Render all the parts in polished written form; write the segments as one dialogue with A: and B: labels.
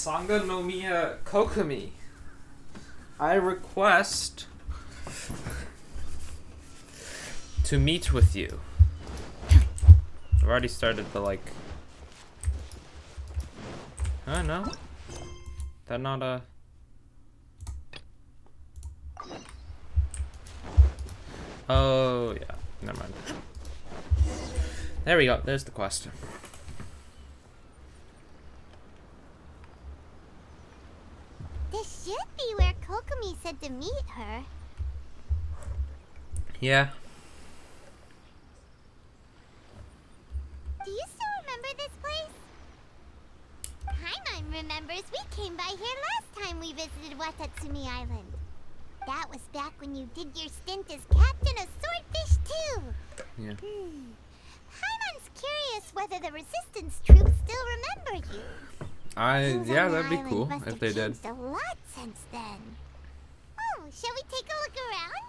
A: Sanga no Miya Kokomi. I request to meet with you. I've already started the like. Oh no. They're not a. Oh yeah. Never mind. There we go. There's the quest.
B: This should be where Kokomi said to meet her.
A: Yeah.
B: Do you still remember this place? Paimon remembers we came by here last time we visited Watatsumi Island. That was back when you did your stint as captain of Swordfish too.
A: Yeah.
B: Paimon's curious whether the resistance troops still remember you.
A: Yeah, that'd be cool if they did.
B: A lot since then. Oh, shall we take a look around?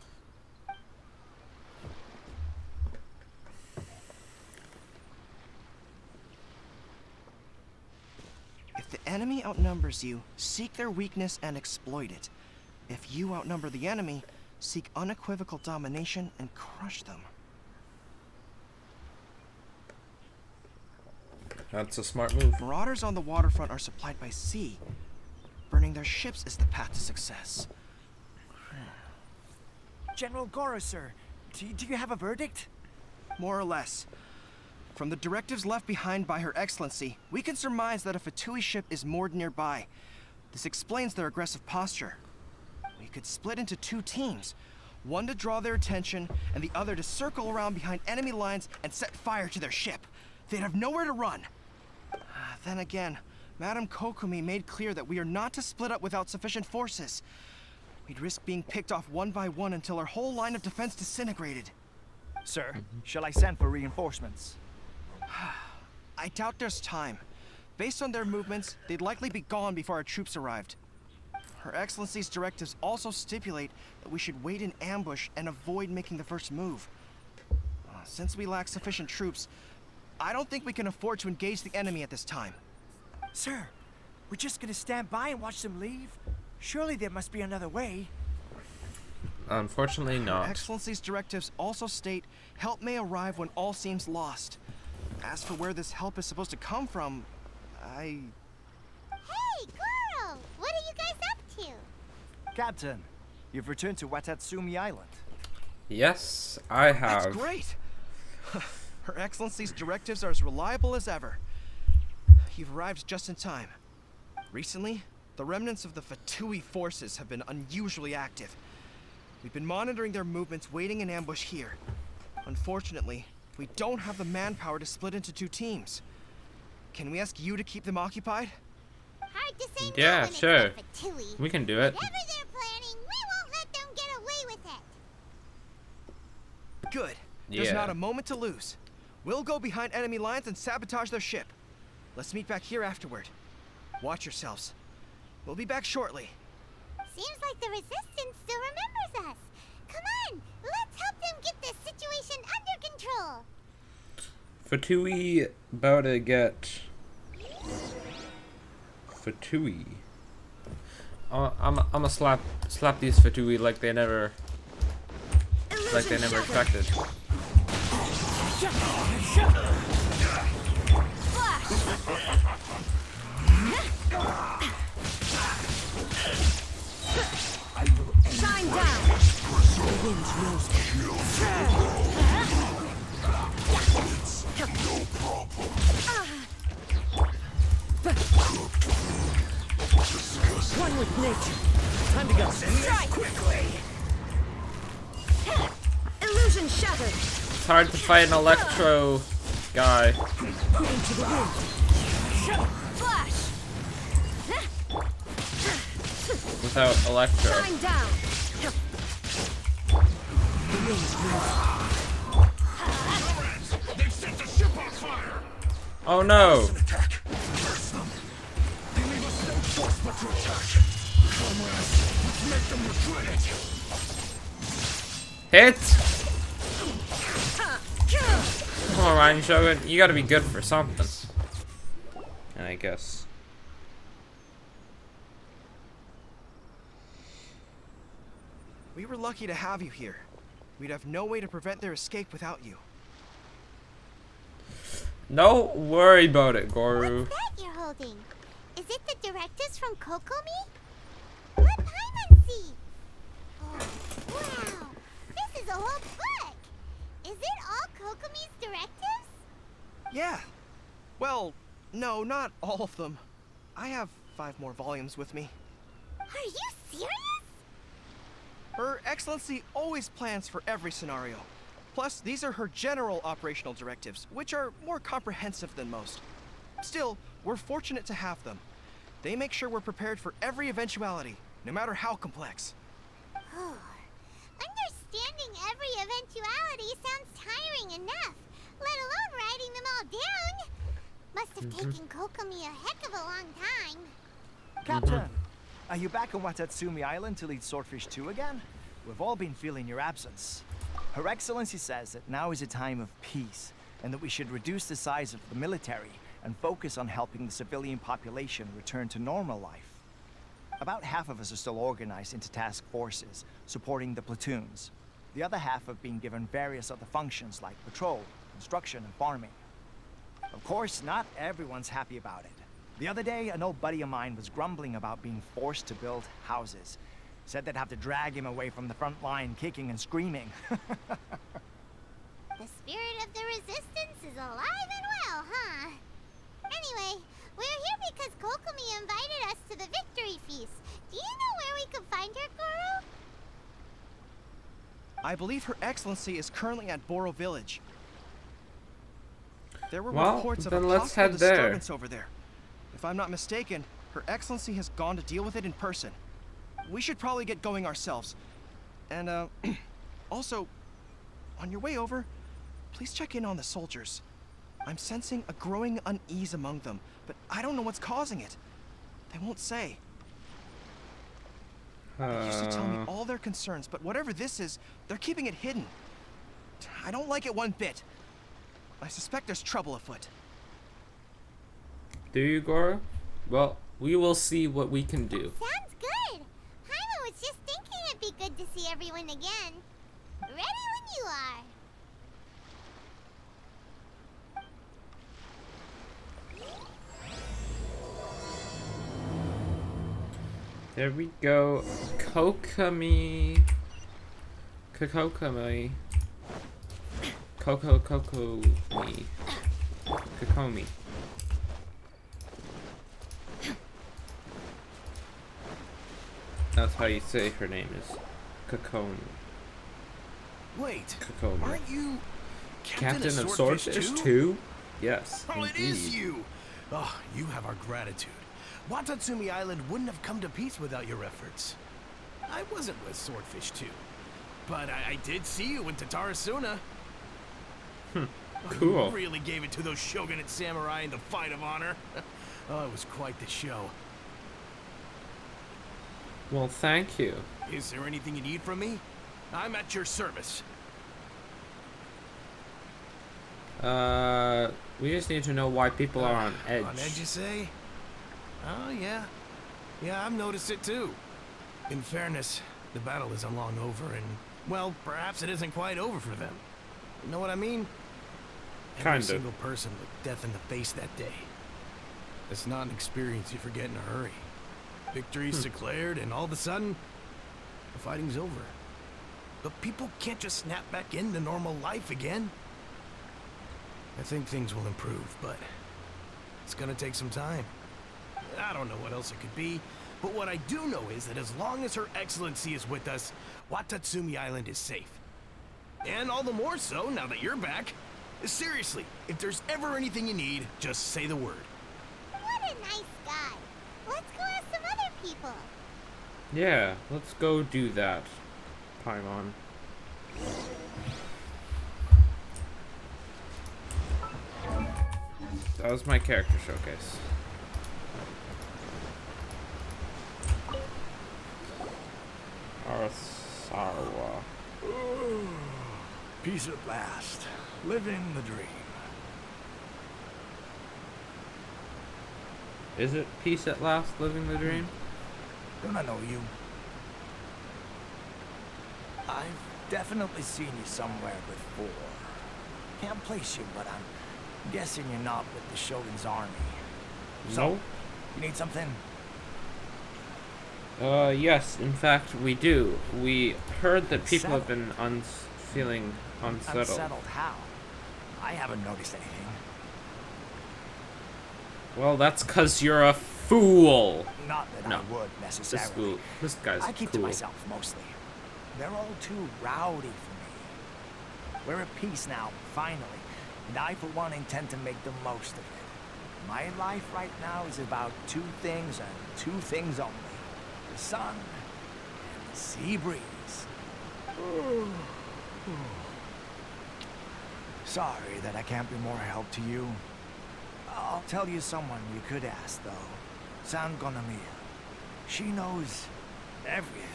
C: If the enemy outnumbers you, seek their weakness and exploit it. If you outnumber the enemy, seek unequivocal domination and crush them.
A: That's a smart move.
C: Marauders on the waterfront are supplied by sea. Burning their ships is the path to success.
D: General Goro, sir, do you have a verdict?
C: More or less. From the directives left behind by Her Excellency, we can surmise that a Fatui ship is moored nearby. This explains their aggressive posture. We could split into two teams. One to draw their attention, and the other to circle around behind enemy lines and set fire to their ship. They'd have nowhere to run. Then again, Madame Kokomi made clear that we are not to split up without sufficient forces. We'd risk being picked off one by one until our whole line of defense disintegrated.
D: Sir, shall I send for reinforcements?
C: I doubt there's time. Based on their movements, they'd likely be gone before our troops arrived. Her Excellency's directives also stipulate that we should wait in ambush and avoid making the first move. Since we lack sufficient troops, I don't think we can afford to engage the enemy at this time.
D: Sir, we're just gonna stand by and watch them leave? Surely there must be another way.
A: Unfortunately, not.
C: Her Excellency's directives also state help may arrive when all seems lost. As for where this help is supposed to come from,
B: Hey, Goro! What are you guys up to?
D: Captain, you've returned to Watatsumi Island.
A: Yes, I have.
C: That's great! Her Excellency's directives are as reliable as ever. You've arrived just in time. Recently, the remnants of the Fatui forces have been unusually active. We've been monitoring their movements, waiting in ambush here. Unfortunately, we don't have the manpower to split into two teams. Can we ask you to keep them occupied?
B: Hard to say
A: Yeah,
B: no when
A: sure.
B: it's the Fatui.
A: We can do it.
B: Whatever they're planning, we won't let them get away with it.
C: Good. There's
A: Yeah.
C: not a moment to lose. We'll go behind enemy lines and sabotage their ship. Let's meet back here afterward. Watch yourselves. We'll be back shortly.
B: Seems like the Resistance still remembers us. Come on, let's help them get this situation under control.
A: Fatui about to get Fatui. I'm gonna slap these Fatui like they never expected.
E: Shine down. The wind's rosy.
F: No problem.
E: One with nature. Time to go. Strike quickly. Illusion shattered.
A: It's hard to fight an electro guy
E: Into the wind. Flash.
A: without electro.
E: Shine down. The wind's rosy.
F: They've set the ship on fire.
A: Oh no!
F: Attack. Curse them. They leave us no choice but to attack. Comrades, let's make them regret it.
A: Hit! Come on, Ryan Shogun, you gotta be good for something. And I guess.
C: super lucky to have you here. We'd have no way to prevent their escape without you.
A: Don't worry about it, Goru.
B: What's that you're holding? Is it the directives from Kokomi? Let Paimon see! Oh, wow! This is a whole book! Is it all Kokomi's directives?
C: Yeah. Well, no, not all of them. I have 5 more volumes with me.
B: Are you serious?
C: Her Excellency always plans for every scenario. Plus, these are her general operational directives, which are more comprehensive than most. Still, we're fortunate to have them. They make sure we're prepared for every eventuality, no matter how complex.
B: Understanding every eventuality sounds tiring enough, let alone writing them all down. Must have taken Kokomi a heck of a long time.
D: Captain, are you back on Watatsumi Island to lead Swordfish 2 again? We've all been feeling your absence. Her Excellency says that now is a time of peace, and that we should reduce the size of the military and focus on helping the civilian population return to normal life. About half of us are still organized into task forces, supporting the platoons. The other half have been given various other functions like patrol, construction, and farming. Of course, not everyone's happy about it. The other day, an old buddy of mine was grumbling about being forced to build houses. Said they'd have to drag him away from the front line, kicking and screaming.
B: The spirit of the resistance is alive and well, huh? Anyway, we're here because Kokomi invited us to the victory feast. Do you know where we can find her, Goro?
C: I believe Her Excellency is currently at Boro Village. There were
A: Well,
C: reports of
A: then
C: a
A: let's
C: possible
A: head there.
C: disturbance over there. If I'm not mistaken, Her Excellency has gone to deal with it in person. We should probably get going ourselves. And, also, on your way over, please check in on the soldiers. I'm sensing a growing unease among them, but I don't know what's causing it. They won't say. They used to tell me all their concerns, but whatever this is, they're keeping it hidden. I don't like it one bit. I suspect there's trouble afoot.
A: Do you, Goro? Well, we will see what we can do.
B: Sounds good. Paimon was just thinking it'd be good to see everyone again. Ready when you are.
A: There we go. Kokomi. Kokomi. Kokomi. Kokomi. That's how you say her name is. Kokomi.
F: Wait,
A: Kokomi.
F: aren't you
A: Captain of Swordfish 2? Yes,
F: Oh,
A: indeed.
F: it is you! Oh, you have our gratitude. Watatsumi Island wouldn't have come to peace without your efforts. I wasn't with Swordfish 2, but I did see you in Tatarasuna.
A: Cool.
F: You really gave it to those shogunate samurai in the fight of honor. Oh, it was quite the show.
A: Well, thank you.
F: Is there anything you need from me? I'm at your service.
A: We just need to know why people are on edge.
F: On edge, you say? Oh, yeah. Yeah, I've noticed it too. In fairness, the battle isn't long over, and, well, perhaps it isn't quite over for them. You know what I mean? Every
A: Kind of.
F: single person looked death in the face that day. It's not an experience you forget in a hurry. Victory's declared, and all of a sudden, the fighting's over. But people can't just snap back into normal life again. I think things will improve, but it's gonna take some time. I don't know what else it could be, but what I do know is that as long as Her Excellency is with us, Watatsumi Island is safe. And all the more so now that you're back. Seriously, if there's ever anything you need, just say the word.
B: What a nice guy. Let's go ask some other people.
A: Yeah, let's go do that, Paimon. That was my character showcase. Arasawa.
F: Peace at last. Living the dream.
A: Is it peace at last, living the dream?
F: Don't I know you?
D: I've definitely seen you somewhere before. Can't place you, but I'm guessing you're not with the Shogun's army. So,
A: No.
D: you need something?
A: Yes, in fact, we do. We heard that people have
D: Unsettled?
A: been feeling unsettled.
D: Unsettled how? I haven't noticed anything.
A: Well, that's 'cause you're a fool.
D: Not that
A: No.
D: I would necessarily.
A: This guy's
D: I keep
A: cool.
D: to myself mostly. They're all too rowdy for me. We're at peace now, finally, and I for one intend to make the most of it. My life right now is about two things and two things only. The sun and the sea breeze. Sorry that I can't be more help to you. I'll tell you someone you could ask, though. San Gonomiya. She knows everything.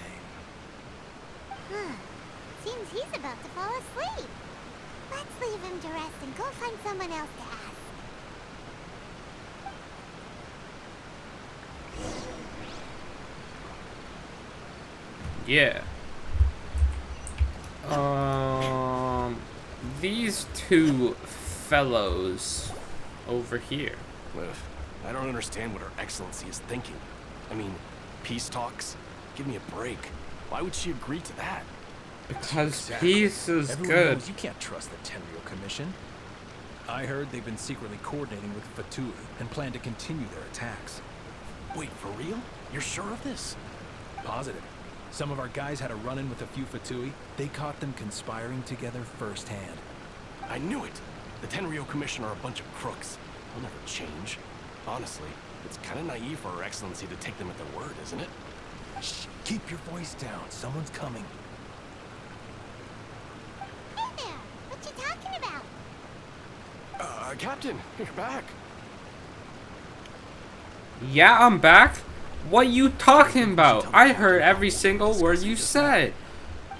B: Seems he's about to fall asleep. Let's leave him to rest and go find someone else to ask.
A: Yeah. These two fellows over here.
F: Ugh, I don't understand what Her Excellency is thinking. I mean, peace talks? Give me a break. Why would she agree to that?
A: Because
G: Exactly.
A: peace is
G: Everyone
A: good.
G: knows you can't trust the Tenryou Commission. I heard they've been secretly coordinating with Fatui and plan to continue their attacks.
F: Wait, for real? You're sure of this?
G: Positive. Some of our guys had a run-in with a few Fatui. They caught them conspiring together firsthand.
F: I knew it! The Tenryou Commission are a bunch of crooks. They'll never change. Honestly, it's kind of naive for Her Excellency to take them at their word, isn't it?
G: Shh, keep your voice down. Someone's coming.
B: Hey there! What you talking about?
F: Captain, you're back.
A: Yeah, I'm back. What you talking about? I heard every single word you said.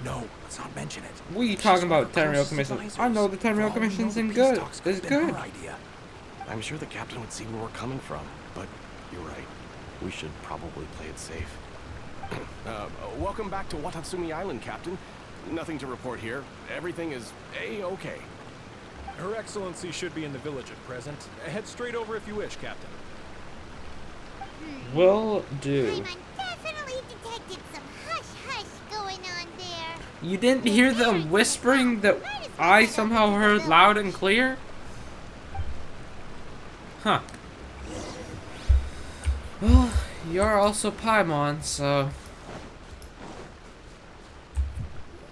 G: No, let's not mention it.
A: What are you
G: She's
A: talking
G: one
A: about,
G: of our
A: Tenryou
G: closest
A: Commission?
G: advisors.
A: I know the
G: For
A: Tenryou
G: all we
A: Commission's
G: know,
A: in
G: the
A: good.
G: peace talks
A: It's
G: could have been
A: good.
G: her idea.
F: I'm sure the captain would see where we're coming from, but you're right. We should probably play it safe. Welcome back to Watatsumi Island, Captain. Nothing to report here. Everything is A-okay.
H: Her Excellency should be in the village at present. Head straight over if you wish, Captain.
A: Will do.
B: Paimon definitely detected some hush-hush going on there.
A: You didn't hear them whispering that I somehow heard loud and clear? Huh. Well, you're also Paimon, so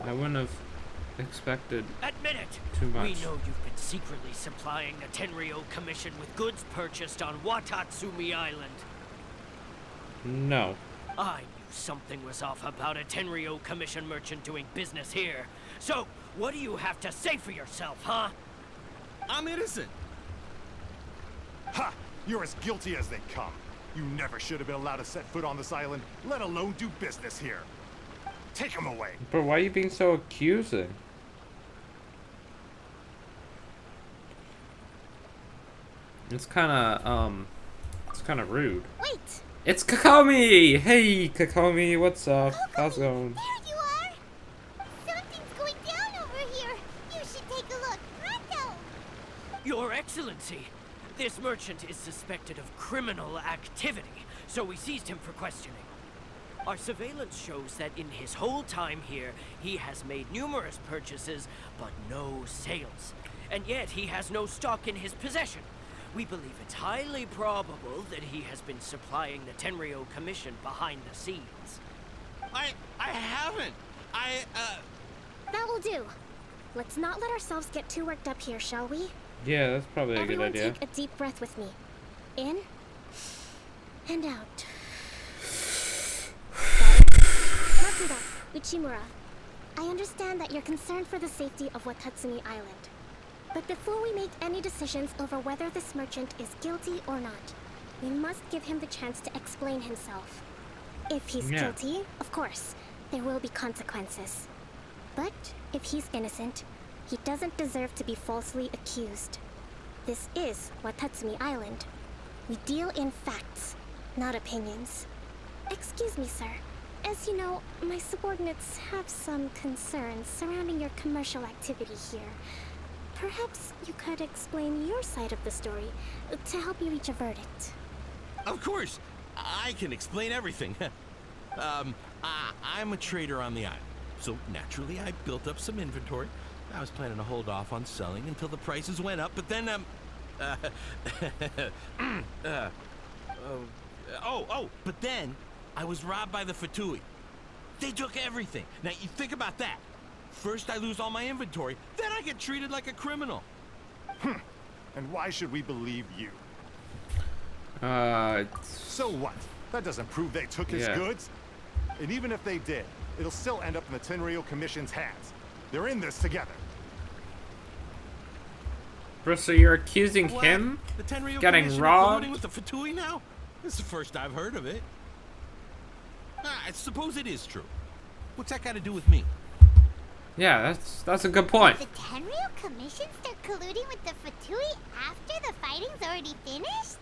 A: I wouldn't have expected
E: Admit it!
A: too much.
E: We know you've been secretly supplying the Tenryou Commission with goods purchased on Watatsumi Island.
A: No.
E: I knew something was off about a Tenryou Commission merchant doing business here. So, what do you have to say for yourself, huh?
I: I'm innocent. Ha! You're as guilty as they come. You never should have been allowed to set foot on this island, let alone do business here. Take him away.
A: But why are you being so accusing? It's kind of rude.
B: Wait!
A: It's Kokomi! Hey, Kokomi, what's up? How's it
B: Kokomi,
A: going?
B: there you are! Something's going down over here! You should take a look! Pronto!
E: Your Excellency, this merchant is suspected of criminal activity, so we seized him for questioning. Our surveillance shows that in his whole time here, he has made numerous purchases, but no sales. And yet he has no stock in his possession. We believe it's highly probable that he has been supplying the Tenryou Commission behind the scenes.
I: I haven't.
J: That will do. Let's not let ourselves get too worked up here, shall we?
A: Yeah, that's probably a
J: Everyone
A: good idea.
J: take a deep breath with me. In and out. Matsuda, Uchimura, I understand that you're concerned for the safety of Watatsumi Island. But before we make any decisions over whether this merchant is guilty or not, we must give him the chance to explain himself. If he's
A: Yeah.
J: guilty, of course, there will be consequences. But if he's innocent, he doesn't deserve to be falsely accused. This is Watatsumi Island. We deal in facts, not opinions. Excuse me, sir. As you know, my subordinates have some concerns surrounding your commercial activity here. Perhaps you could explain your side of the story to help me reach a verdict.
K: Of course, I can explain everything. I'm a trader on the island, so naturally I built up some inventory. I was planning to hold off on selling until the prices went up, but then, but then I was robbed by the Fatui. They took everything. Now, you think about that. First I lose all my inventory, then I get treated like a criminal.
I: And why should we believe you? So what? That doesn't prove they took his goods. And even if they did, it'll still end up in the Tenryou Commission's hands. They're in this together.
A: Bro, so you're accusing
K: What?
A: him
K: The Tenryou
A: getting
K: Commission
A: robbed?
K: colluding with the Fatui now? This is the first I've heard of it. I suppose it is true. What's that got to do with me?
A: Yeah, that's a good point.
B: Did the Tenryou Commission start colluding with the Fatui after the fighting's already finished?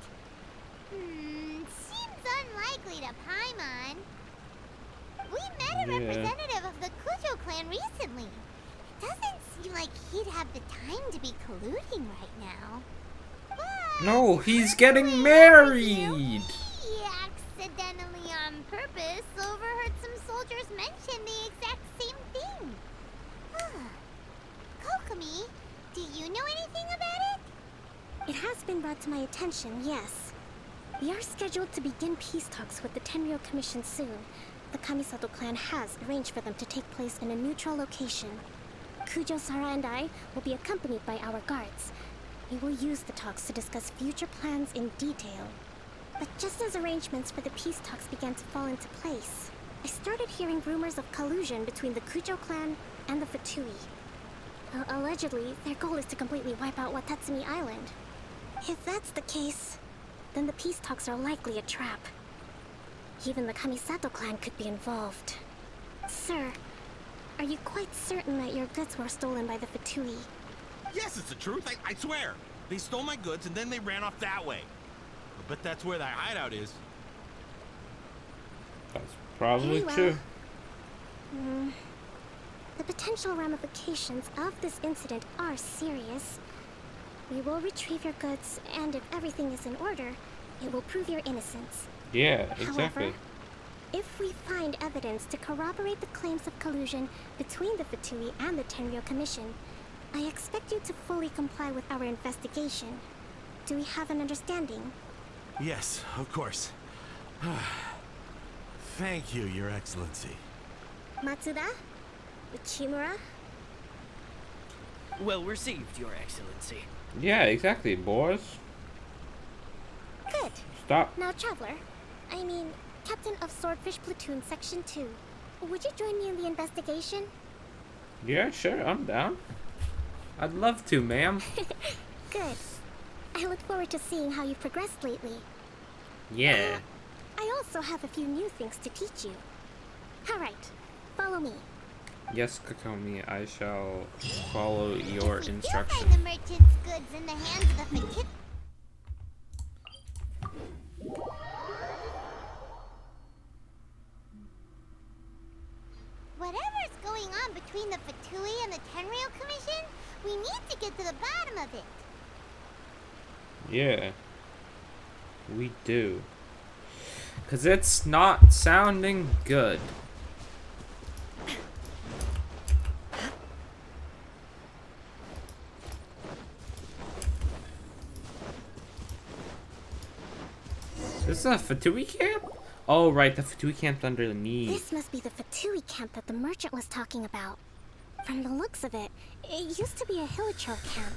B: Seems unlikely to Paimon. We met a representative of the Kujo clan recently. It doesn't seem like he'd have the time to be colluding right now. But
A: No, he's getting married.
B: he accidentally on purpose overheard some soldiers mention the exact same thing. Kokomi, do you know anything about it?
J: It has been brought to my attention, yes. We are scheduled to begin peace talks with the Tenryou Commission soon. The Kamisato clan has arranged for them to take place in a neutral location. Kujo-Sara and I will be accompanied by our guards. We will use the talks to discuss future plans in detail. But just as arrangements for the peace talks began to fall into place, I started hearing rumors of collusion between the Kujo clan and the Fatui. Allegedly, their goal is to completely wipe out Watatsumi Island. If that's the case, then the peace talks are likely a trap. Even the Kamisato clan could be involved. Sir, are you quite certain that your goods were stolen by the Fatui?
K: Yes, it's the truth. I swear. They stole my goods and then they ran off that way. But that's where that hideout is.
A: That's probably
J: Very well.
A: true.
J: The potential ramifications of this incident are serious. We will retrieve your goods, and if everything is in order, it will prove your innocence.
A: Yeah, exactly.
J: However, if we find evidence to corroborate the claims of collusion between the Fatui and the Tenryou Commission, I expect you to fully comply with our investigation. Do we have an understanding?
K: Yes, of course. Thank you, Your Excellency.
J: Matsuda? Uchimura?
E: Well received, Your Excellency.
A: Yeah, exactly, boys.
J: Good.
A: Stop.
J: Now, Traveler, I mean, Captain of Swordfish Platoon Section 2, would you join me in the investigation?
A: Yeah, sure, I'm down. I'd love to, ma'am.
J: Good. I look forward to seeing how you've progressed lately.
A: Yeah.
J: I also have a few new things to teach you. Alright, follow me.
A: Yes, Kokomi, I shall follow your
B: If we do
A: instructions.
B: find the merchant's goods in the hands of the Fatui, whatever's going on between the Fatui and the Tenryou Commission, we need to get to the bottom of it.
A: Yeah. We do. 'Cause it's not sounding good. This is a Fatui camp? Oh, right, the Fatui camp's underneath.
J: This must be the Fatui camp that the merchant was talking about. From the looks of it, it used to be a hilichurl camp.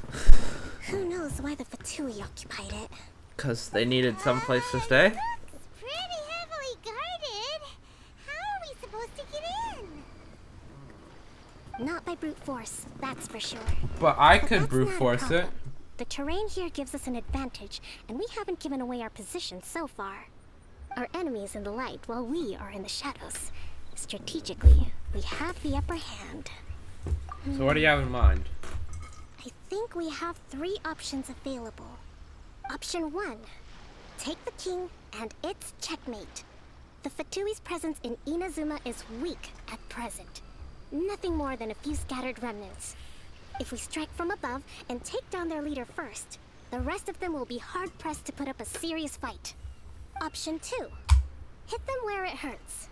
J: Who knows why the Fatui occupied it?
A: 'Cause they needed someplace to stay?
B: It's pretty heavily guarded. How are we supposed to get in?
J: Not by brute force, that's for sure.
A: But I
J: But
A: could
J: that's
A: brute
J: not a
A: force it.
J: problem. The terrain here gives us an advantage, and we haven't given away our position so far. Our enemy is in the light, while we are in the shadows. Strategically, we have the upper hand.
A: So what do you have in mind?
J: I think we have 3 options available. Option 1. Take the king, and it's checkmate. The Fatui's presence in Inazuma is weak at present. Nothing more than a few scattered remnants. If we strike from above and take down their leader first, the rest of them will be hard-pressed to put up a serious fight. Option 2. Hit them where it hurts.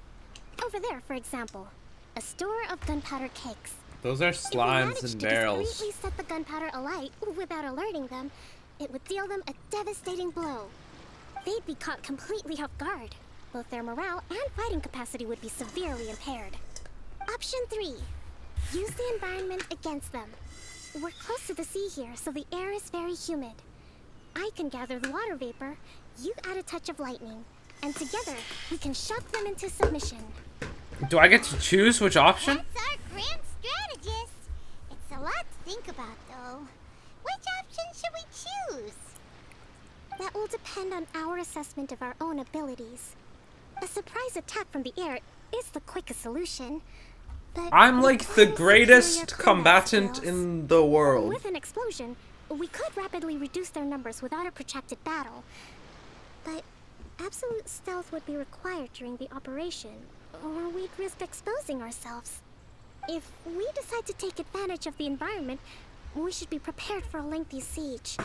J: Over there, for example. A store of gunpowder cakes.
A: Those are
J: If we
A: slimes
J: managed
A: and
J: to
A: barrels.
J: discreetly set the gunpowder alight without alerting them, it would deal them a devastating blow. They'd be caught completely off guard. Both their morale and fighting capacity would be severely impaired. Option 3. Use the environment against them. We're close to the sea here, so the air is very humid. I can gather the water vapor, you add a touch of lightning, and together we can shock them into submission.
A: Do I get to choose which option?
B: That's our grand strategist. It's a lot to think about, though. Which option should we choose?
J: That will depend on our assessment of our own abilities. A surprise attack from the air is the quickest solution. But
A: I'm like the
J: with
A: greatest
J: superior combat
A: combatant
J: skills,
A: in the world.
J: with an explosion, we could rapidly reduce their numbers without a protracted battle. But absolute stealth would be required during the operation, or we'd risk exposing ourselves. If we decide to take advantage of the environment, we should be prepared for a lengthy siege.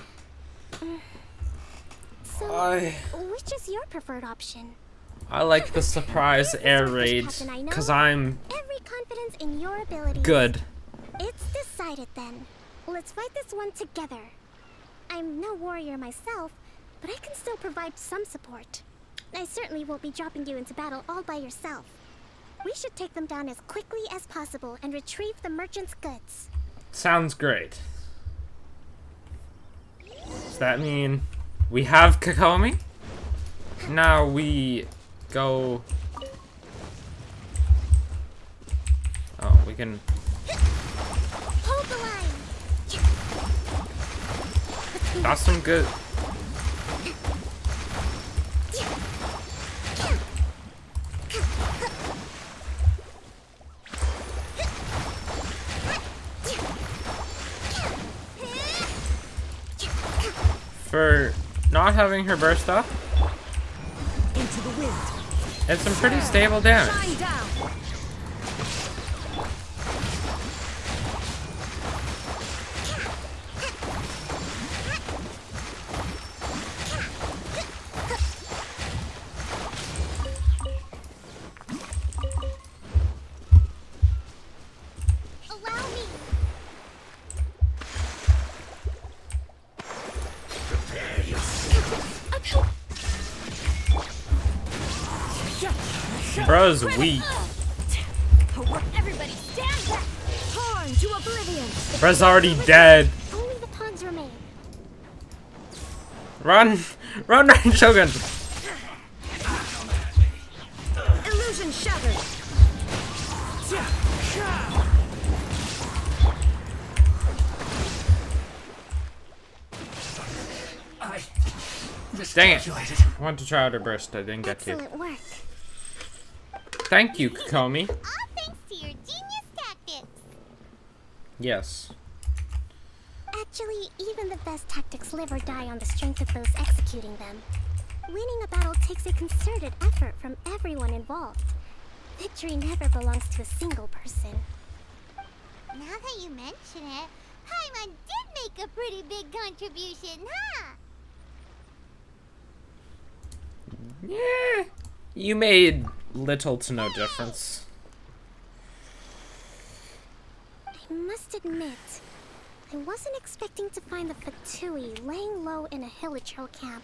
J: So, which is your preferred option?
A: I like the surprise air raid, because I'm
J: Every confidence in your abilities.
A: good.
J: It's decided then. Let's fight this one together. I'm no warrior myself, but I can still provide some support. I certainly won't be dropping you into battle all by yourself. We should take them down as quickly as possible and retrieve the merchant's goods.
A: Sounds great. Does that mean we have Kokomi? Now we go... Oh, we can...
B: Hold the line.
A: That's some good... For not having her burst up,
E: Into the wind.
A: it's some pretty stable damage.
E: Shine down.
B: Allow me.
A: Bro's weak.
B: Everybody stand back.
J: Torn to oblivion.
A: Bro's already dead.
J: Only the pawns remain.
A: Run! Run, Rain Shogun!
E: Illusion shattered.
A: Dang it. I wanted to try out her burst, I didn't get to.
J: Excellent work.
A: Thank you, Kokomi.
B: All thanks to your genius tactics.
A: Yes.
J: Actually, even the best tactics live or die on the strength of those executing them. Winning a battle takes a concerted effort from everyone involved. Victory never belongs to a single person.
B: Now that you mention it, Paimon did make a pretty big contribution, huh?
A: Yeah. You made little to no difference.
J: I must admit, I wasn't expecting to find the Fatui laying low in a Hilichurl camp.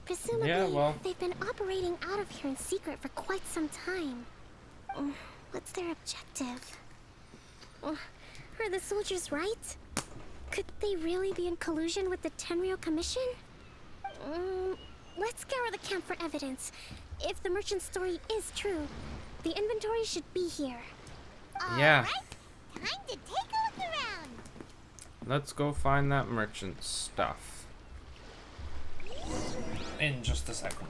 J: Presumably,
A: Yeah, well.
J: they've been operating out of here in secret for quite some time. What's their objective? Are the soldiers right? Could they really be in collusion with the Tenryou Commission? Let's scour the camp for evidence. If the merchant's story is true, the inventory should be here.
A: Yeah.
B: Alright, time to take a look around.
A: Let's go find that merchant stuff. In just a second.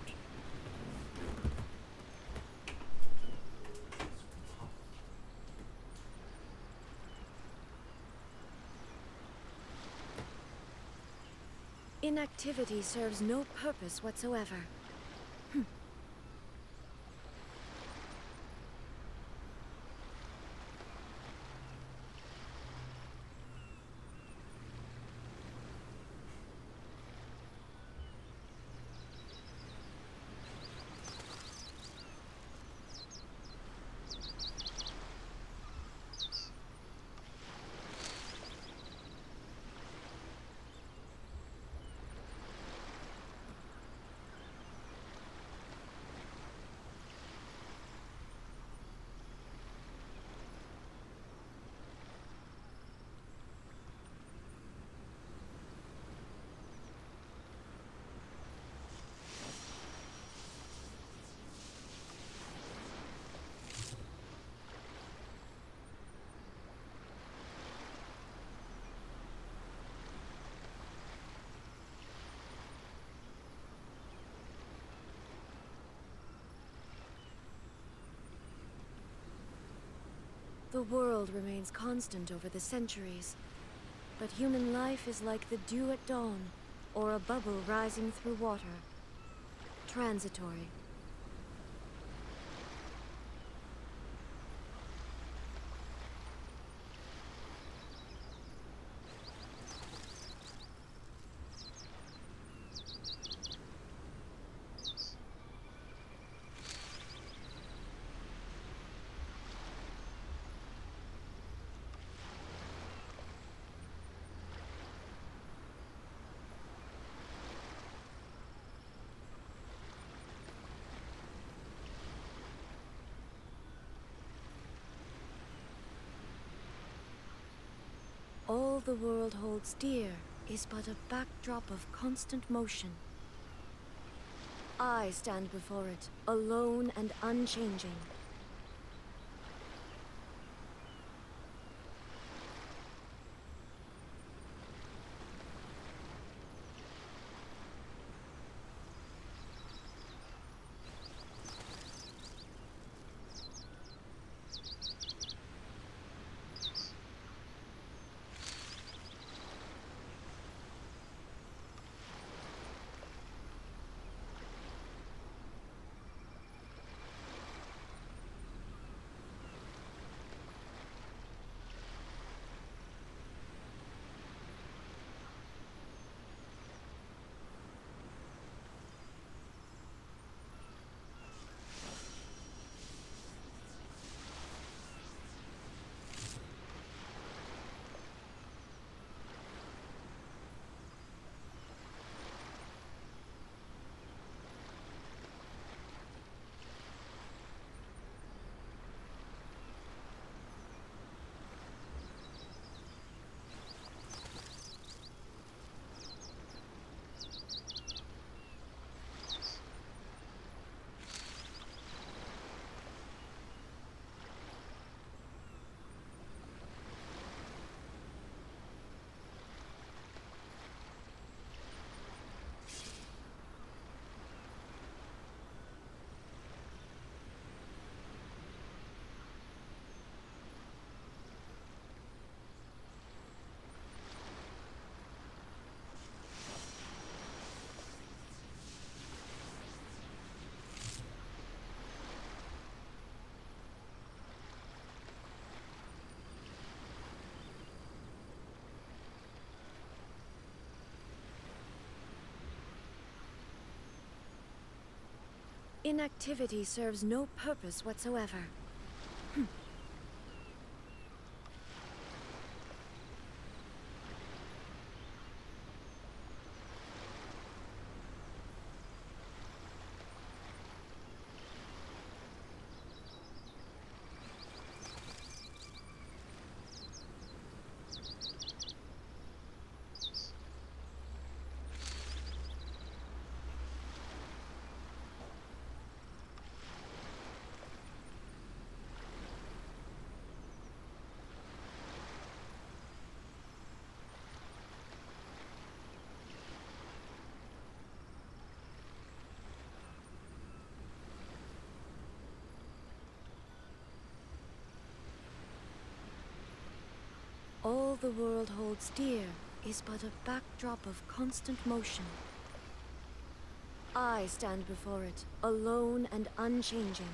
L: Inactivity serves no purpose whatsoever. The world remains constant over the centuries, but human life is like the dew at dawn, or a bubble rising through water. Transitory. All the world holds dear is but a backdrop of constant motion. I stand before it, alone and unchanging. Inactivity serves no purpose whatsoever. All the world holds dear is but a backdrop of constant motion. I stand before it, alone and unchanging.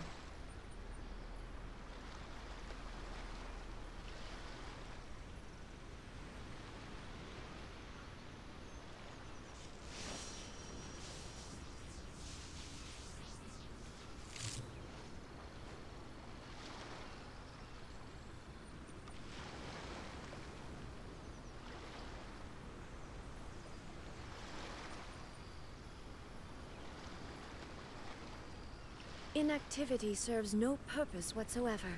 L: Inactivity serves no purpose whatsoever.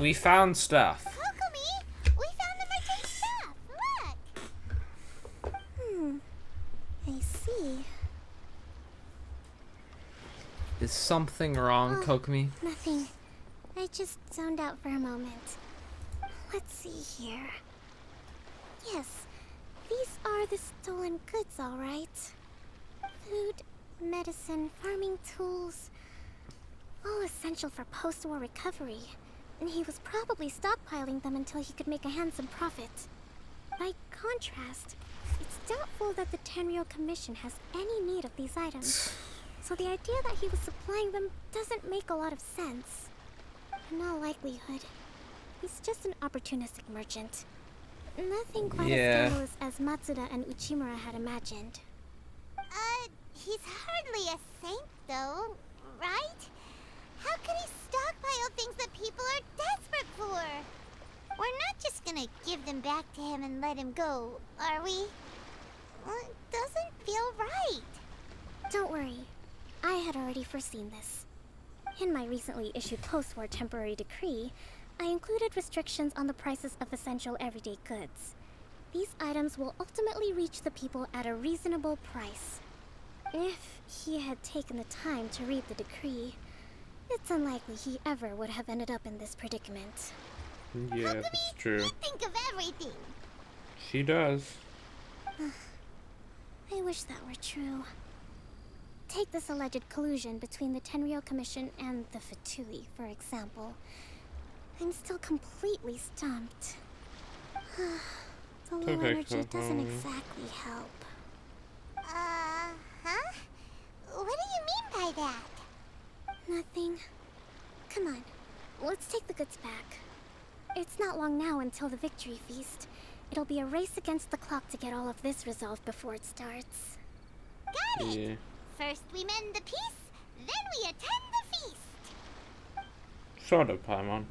A: We found stuff.
B: Kokomi, we found the merchant's stuff. Look.
J: I see.
A: Is something wrong,
J: Oh,
A: Kokomi?
J: Nothing. I just zoned out for a moment. Let's see here. Yes, these are the stolen goods, all right. Food, medicine, farming tools. All essential for post-war recovery. And he was probably stockpiling them until he could make a handsome profit. By contrast, it's doubtful that the Tenryou Commission has any need of these items. So the idea that he was supplying them doesn't make a lot of sense. In all likelihood, he's just an opportunistic merchant. Nothing quite as scandalous as Matsuda and Uchimura had imagined.
B: He's hardly a saint, though, right? How could he stockpile things that people are desperate for? We're not just gonna give them back to him and let him go, are we? Well, it doesn't feel right.
J: Don't worry. I had already foreseen this. In my recently issued post-war temporary decree, I included restrictions on the prices of essential everyday goods. These items will ultimately reach the people at a reasonable price. If he had taken the time to read the decree, it's unlikely he ever would have ended up in this predicament.
A: Yeah, that's true.
B: You think of everything.
A: She does.
J: I wish that were true. Take this alleged collusion between the Tenryou Commission and the Fatui, for example. I'm still completely stumped. The low energy doesn't exactly help.
B: Huh? What do you mean by that?
J: Nothing. Come on, let's take the goods back. It's not long now until the victory feast. It'll be a race against the clock to get all of this resolved before it starts.
B: Got it!
A: Yeah.
B: First we mend the peace, then we attend the feast.
A: Sort of, Paimon.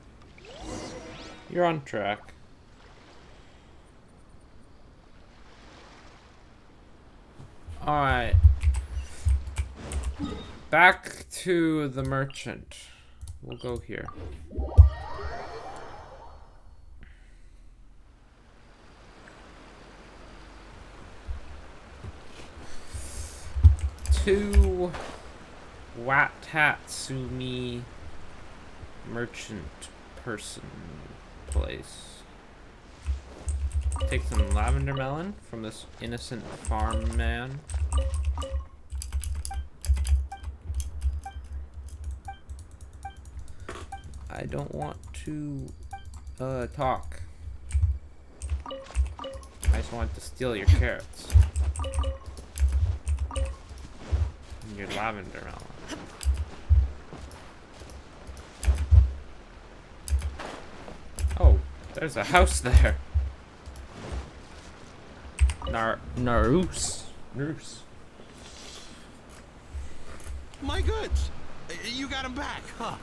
A: You're on track. Alright. Back to the merchant. We'll go here. To Watatsumi merchant person place. Take some lavender melon from this innocent farm man. I don't want to talk. I just want to steal your carrots. And your lavender melon. Oh, there's a house there. Narus.
K: My goods! You got them back, huh?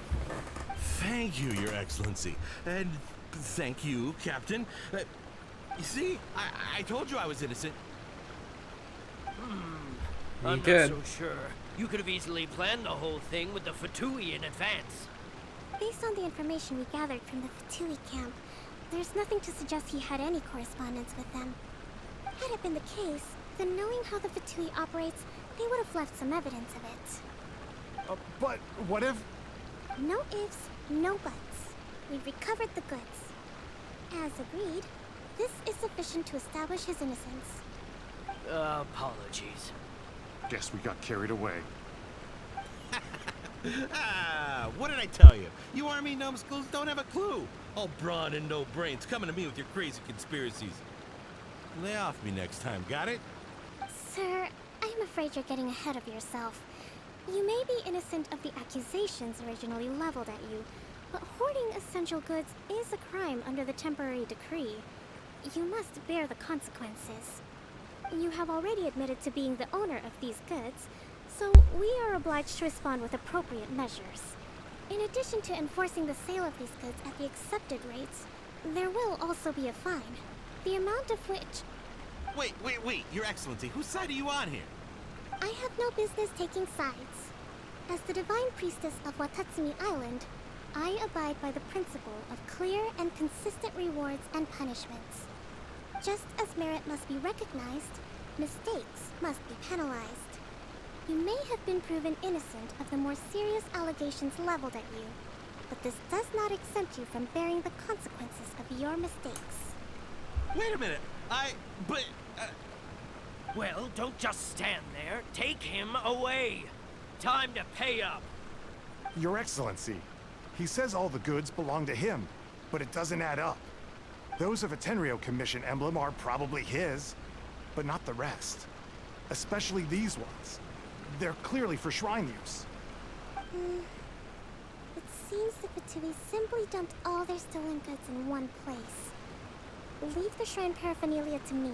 K: Thank you, Your Excellency. And thank you, Captain. You see, I told you I was innocent.
E: I'm
A: did.
E: not so sure. You could have easily planned the whole thing with the Fatui in advance.
J: Based on the information we gathered from the Fatui camp, there's nothing to suggest he had any correspondence with them. Had it been the case, then knowing how the Fatui operates, they would have left some evidence of it.
I: But what if...
J: No ifs, no buts. We've recovered the goods. As agreed, this is sufficient to establish his innocence.
E: Apologies.
I: Guess we got carried away.
K: What did I tell you? You army numbskulls don't have a clue. All brawn and no brains coming to me with your crazy conspiracies. Lay off me next time, got it?
J: Sir, I'm afraid you're getting ahead of yourself. You may be innocent of the accusations originally leveled at you, but hoarding essential goods is a crime under the temporary decree. You must bear the consequences. You have already admitted to being the owner of these goods, so we are obliged to respond with appropriate measures. In addition to enforcing the sale of these goods at the accepted rates, there will also be a fine, the amount of which...
K: Wait, Your Excellency, whose side are you on here?
J: I have no business taking sides. As the divine priestess of Watatsumi Island, I abide by the principle of clear and consistent rewards and punishments. Just as merit must be recognized, mistakes must be penalized. You may have been proven innocent of the more serious allegations leveled at you, but this does not exempt you from bearing the consequences of your mistakes.
K: Wait a minute.
E: Well, don't just stand there. Take him away. Time to pay up.
I: Your Excellency, he says all the goods belong to him, but it doesn't add up. Those of a Tenryo Commission emblem are probably his, but not the rest. Especially these ones. They're clearly for shrine use.
J: It seems the Fatui simply dumped all their stolen goods in one place. Leave the shrine paraphernalia to me.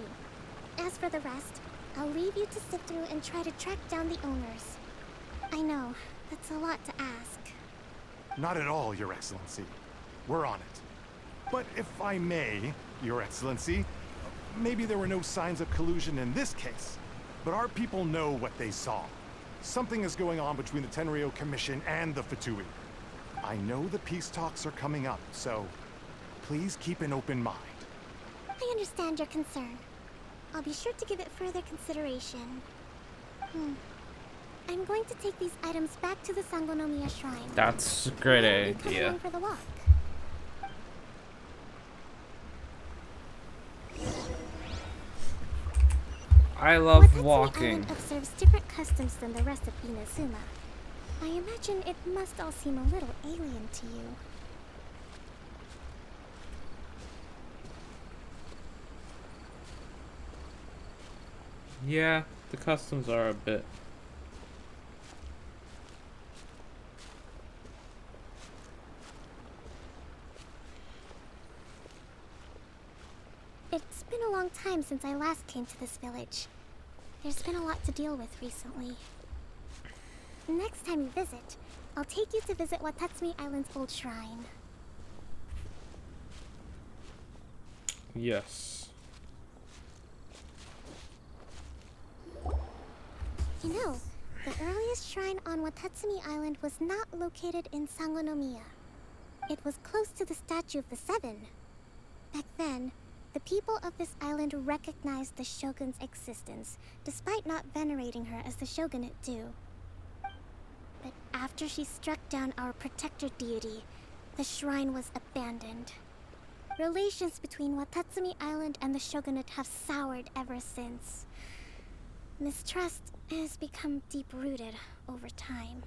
J: As for the rest, I'll leave you to sift through and try to track down the owners. I know, that's a lot to ask.
I: Not at all, Your Excellency. We're on it. But if I may, Your Excellency, maybe there were no signs of collusion in this case, but our people know what they saw. Something is going on between the Tenryo Commission and the Fatui. I know the peace talks are coming up, so please keep an open mind.
J: I understand your concern. I'll be sure to give it further consideration. I'm going to take these items back to the Sangonomiya Shrine.
A: That's a great
J: You come
A: idea.
J: along for the walk.
A: I love
J: Watatsumi
A: walking.
J: Island observes different customs than the rest of Inazuma. I imagine it must all seem a little alien to you.
A: Yeah, the customs are a bit.
J: It's been a long time since I last came to this village. There's been a lot to deal with recently. Next time you visit, I'll take you to visit Watatsumi Island's old shrine.
A: Yes.
J: You know, the earliest shrine on Watatsumi Island was not located in Sangonomiya. It was close to the Statue of the Seven. Back then, the people of this island recognized the shogun's existence, despite not venerating her as the shogunate do. But after she struck down our protector deity, the shrine was abandoned. Relations between Watatsumi Island and the shogunate have soured ever since. Mistrust has become deep-rooted over time.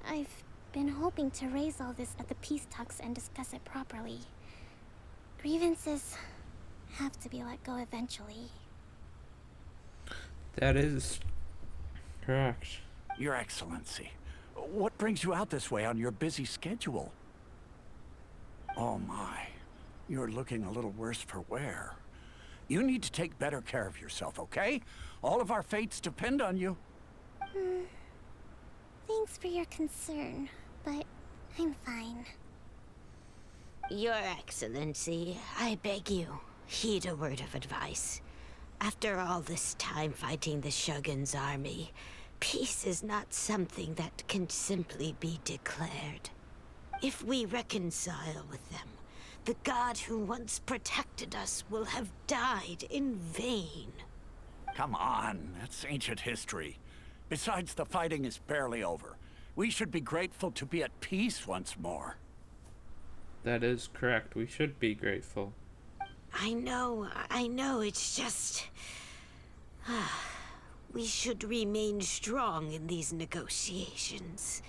J: I've been hoping to raise all this at the peace talks and discuss it properly. Grievances have to be let go eventually.
A: That is correct.
M: Your Excellency, what brings you out this way on your busy schedule? Oh my, you're looking a little worse for wear. You need to take better care of yourself, okay? All of our fates depend on you.
J: Thanks for your concern, but I'm fine.
N: Your Excellency, I beg you, heed a word of advice. After all this time fighting the Shogun's army, peace is not something that can simply be declared. If we reconcile with them, the god who once protected us will have died in vain.
M: Come on, that's ancient history. Besides, the fighting is barely over. We should be grateful to be at peace once more.
A: That is correct. We should be grateful.
N: I know, it's just... we should remain strong in these negotiations.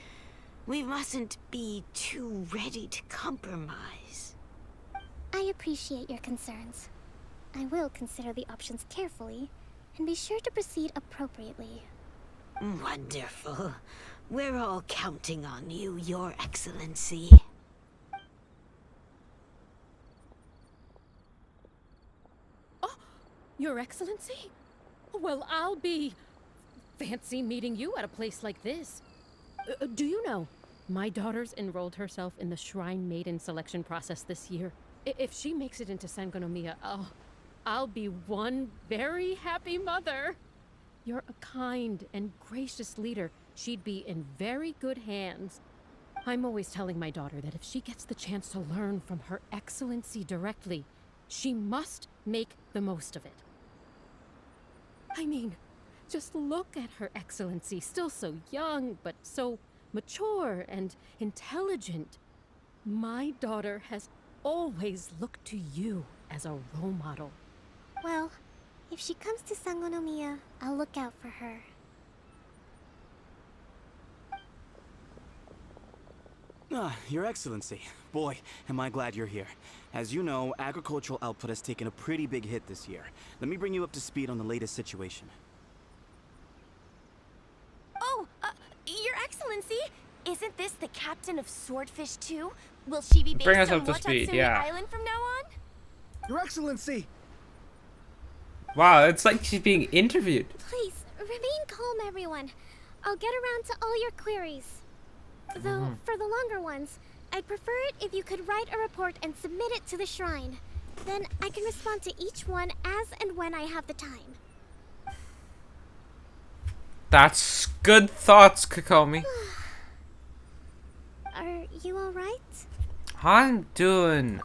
N: We mustn't be too ready to compromise.
J: I appreciate your concerns. I will consider the options carefully, and be sure to proceed appropriately.
N: Wonderful. We're all counting on you, Your Excellency.
O: Your Excellency? Well, I'll be... fancy meeting you at a place like this. Do you know, my daughter's enrolled herself in the Shrine Maiden selection process this year. If she makes it into Sangonomiya, I'll be one very happy mother. You're a kind and gracious leader. She'd be in very good hands. I'm always telling my daughter that if she gets the chance to learn from Her Excellency directly, she must make the most of it. I mean, just look at Her Excellency, still so young, but so mature and intelligent. My daughter has always looked to you as a role model.
J: Well, if she comes to Sangonomiya, I'll look out for her.
P: Your Excellency. Boy, am I glad you're here. As you know, agricultural output has taken a pretty big hit this year. Let me bring you up to speed on the latest situation.
Q: Oh, Your Excellency! Isn't this the captain of Swordfish 2? Will she be based
A: Bring us
Q: on
A: up to speed,
Q: Watatsumi
A: yeah.
Q: Island from now on?
C: Your Excellency!
A: Wow, it's like she's being interviewed.
J: Please, remain calm, everyone. I'll get around to all your queries. Though, for the longer ones, I'd prefer it if you could write a report and submit it to the shrine. Then I can respond to each one as and when I have the time.
A: That's good thoughts, Kokomi.
J: Are you alright?
A: I'm doing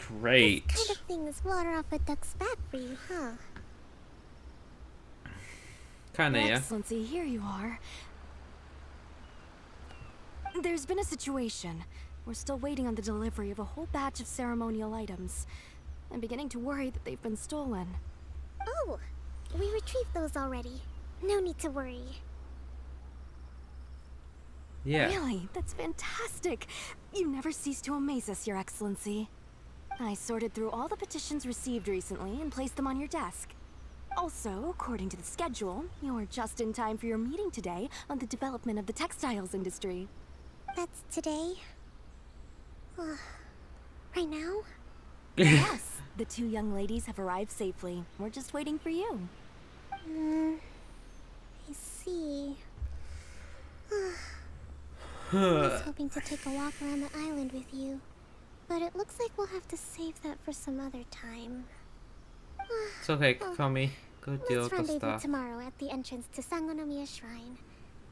A: great.
J: This kind of thing is water off a duck's back for you, huh?
A: Kinda,
L: Your
A: yeah.
L: Excellency, here you are. There's been a situation. We're still waiting on the delivery of a whole batch of ceremonial items. I'm beginning to worry that they've been stolen.
J: Oh, we retrieved those already. No need to worry.
A: Yeah.
L: Really? That's fantastic. You never cease to amaze us, Your Excellency. I sorted through all the petitions received recently and placed them on your desk. Also, according to the schedule, you're just in time for your meeting today on the development of the textiles industry.
J: That's today? Right now?
L: Yes, the two young ladies have arrived safely. We're just waiting for you.
J: I see. I was hoping to take a walk around the island with you, but it looks like we'll have to save that for some other time.
A: It's okay, Kokomi. Go deal
J: Let's
A: with the
J: rendezvous
A: stuff.
J: tomorrow at the entrance to Sangonomiya Shrine.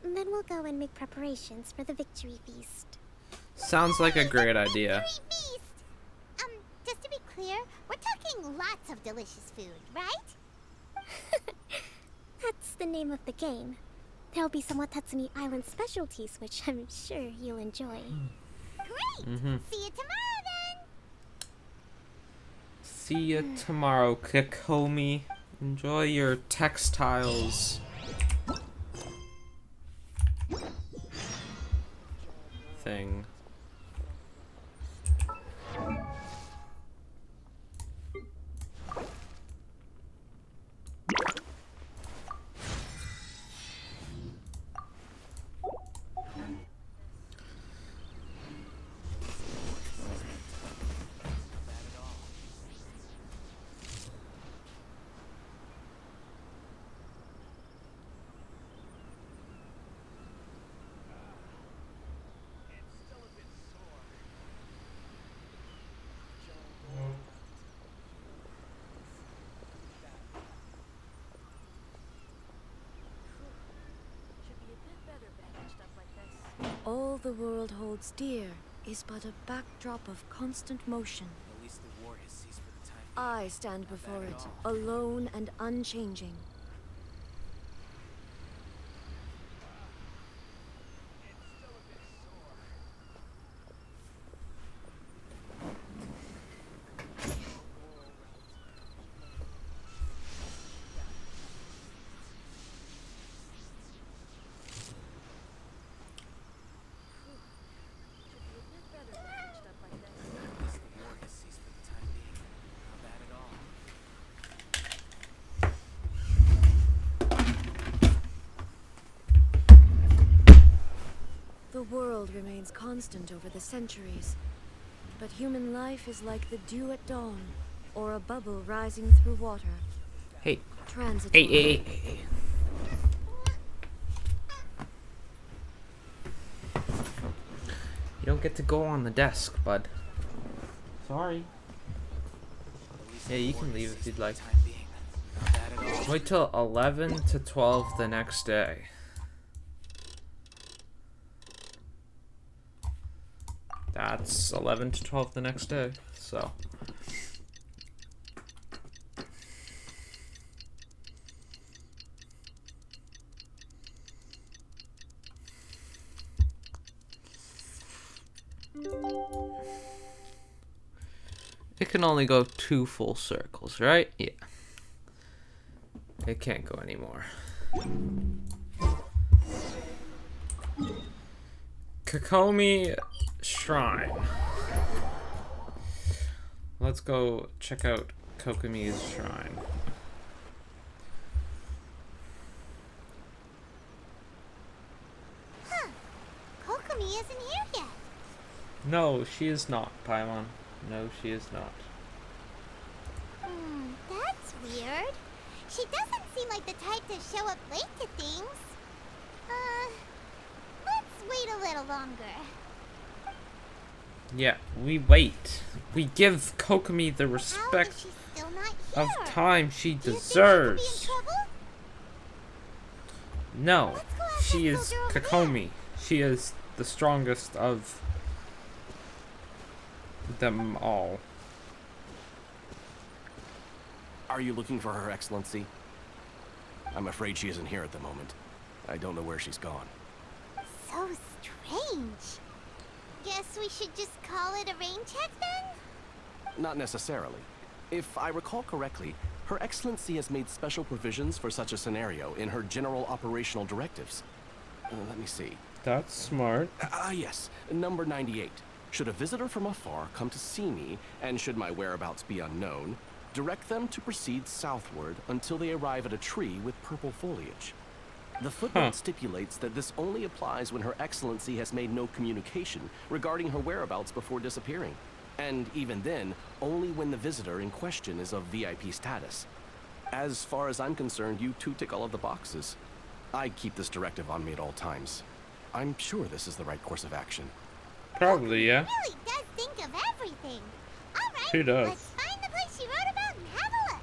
J: Then we'll go and make preparations for the victory feast.
A: Sounds like a great idea.
B: Feast! Just to be clear, we're talking lots of delicious food, right?
J: That's the name of the game. There'll be some Watatsumi Island specialties, which I'm sure you'll enjoy.
B: Great! See you tomorrow then!
A: See you tomorrow, Kokomi. Enjoy your textiles thing.
L: All the world holds dear is but a backdrop of constant motion.
P: At least the war has ceased for the time.
L: I stand before it, alone and unchanging. The world remains constant over the centuries, but human life is like the dew at dawn, or a bubble rising through water.
A: Hey.
L: Transitory.
A: Hey. You don't get to go on the desk, bud. Sorry. Yeah, you can leave if you'd like. Wait till 11 to 12 the next day. That's 11 to 12 the next day, so. It can only go 2 full circles, right? Yeah. It can't go anymore. Kokomi Shrine. Let's go check out Kokomi's shrine.
B: Huh. Kokomi isn't here yet.
A: No, she is not, Paimon. No, she is not.
B: That's weird. She doesn't seem like the type to show up late to things. Let's wait a little longer.
A: Yeah, we wait. We give Kokomi the respect of time she deserves. No, she is Kokomi. She is the strongest of them all.
R: Are you looking for Her Excellency? I'm afraid she isn't here at the moment. I don't know where she's gone.
B: So strange. Guess we should just call it a rain check then?
R: Not necessarily. If I recall correctly, Her Excellency has made special provisions for such a scenario in her general operational directives. Let me see.
A: That's smart.
R: Yes. Number 98. Should a visitor from afar come to see me, and should my whereabouts be unknown, direct them to proceed southward until they arrive at a tree with purple foliage. The footnote stipulates that this only applies when Her Excellency has made no communication regarding her whereabouts before disappearing. And even then, only when the visitor in question is of VIP status. As far as I'm concerned, you two tick all of the boxes. I keep this directive on me at all times. I'm sure this is the right course of action.
A: Probably, yeah.
B: Really does think of everything. All right,
A: She does.
B: let's find the place she wrote about and have a look.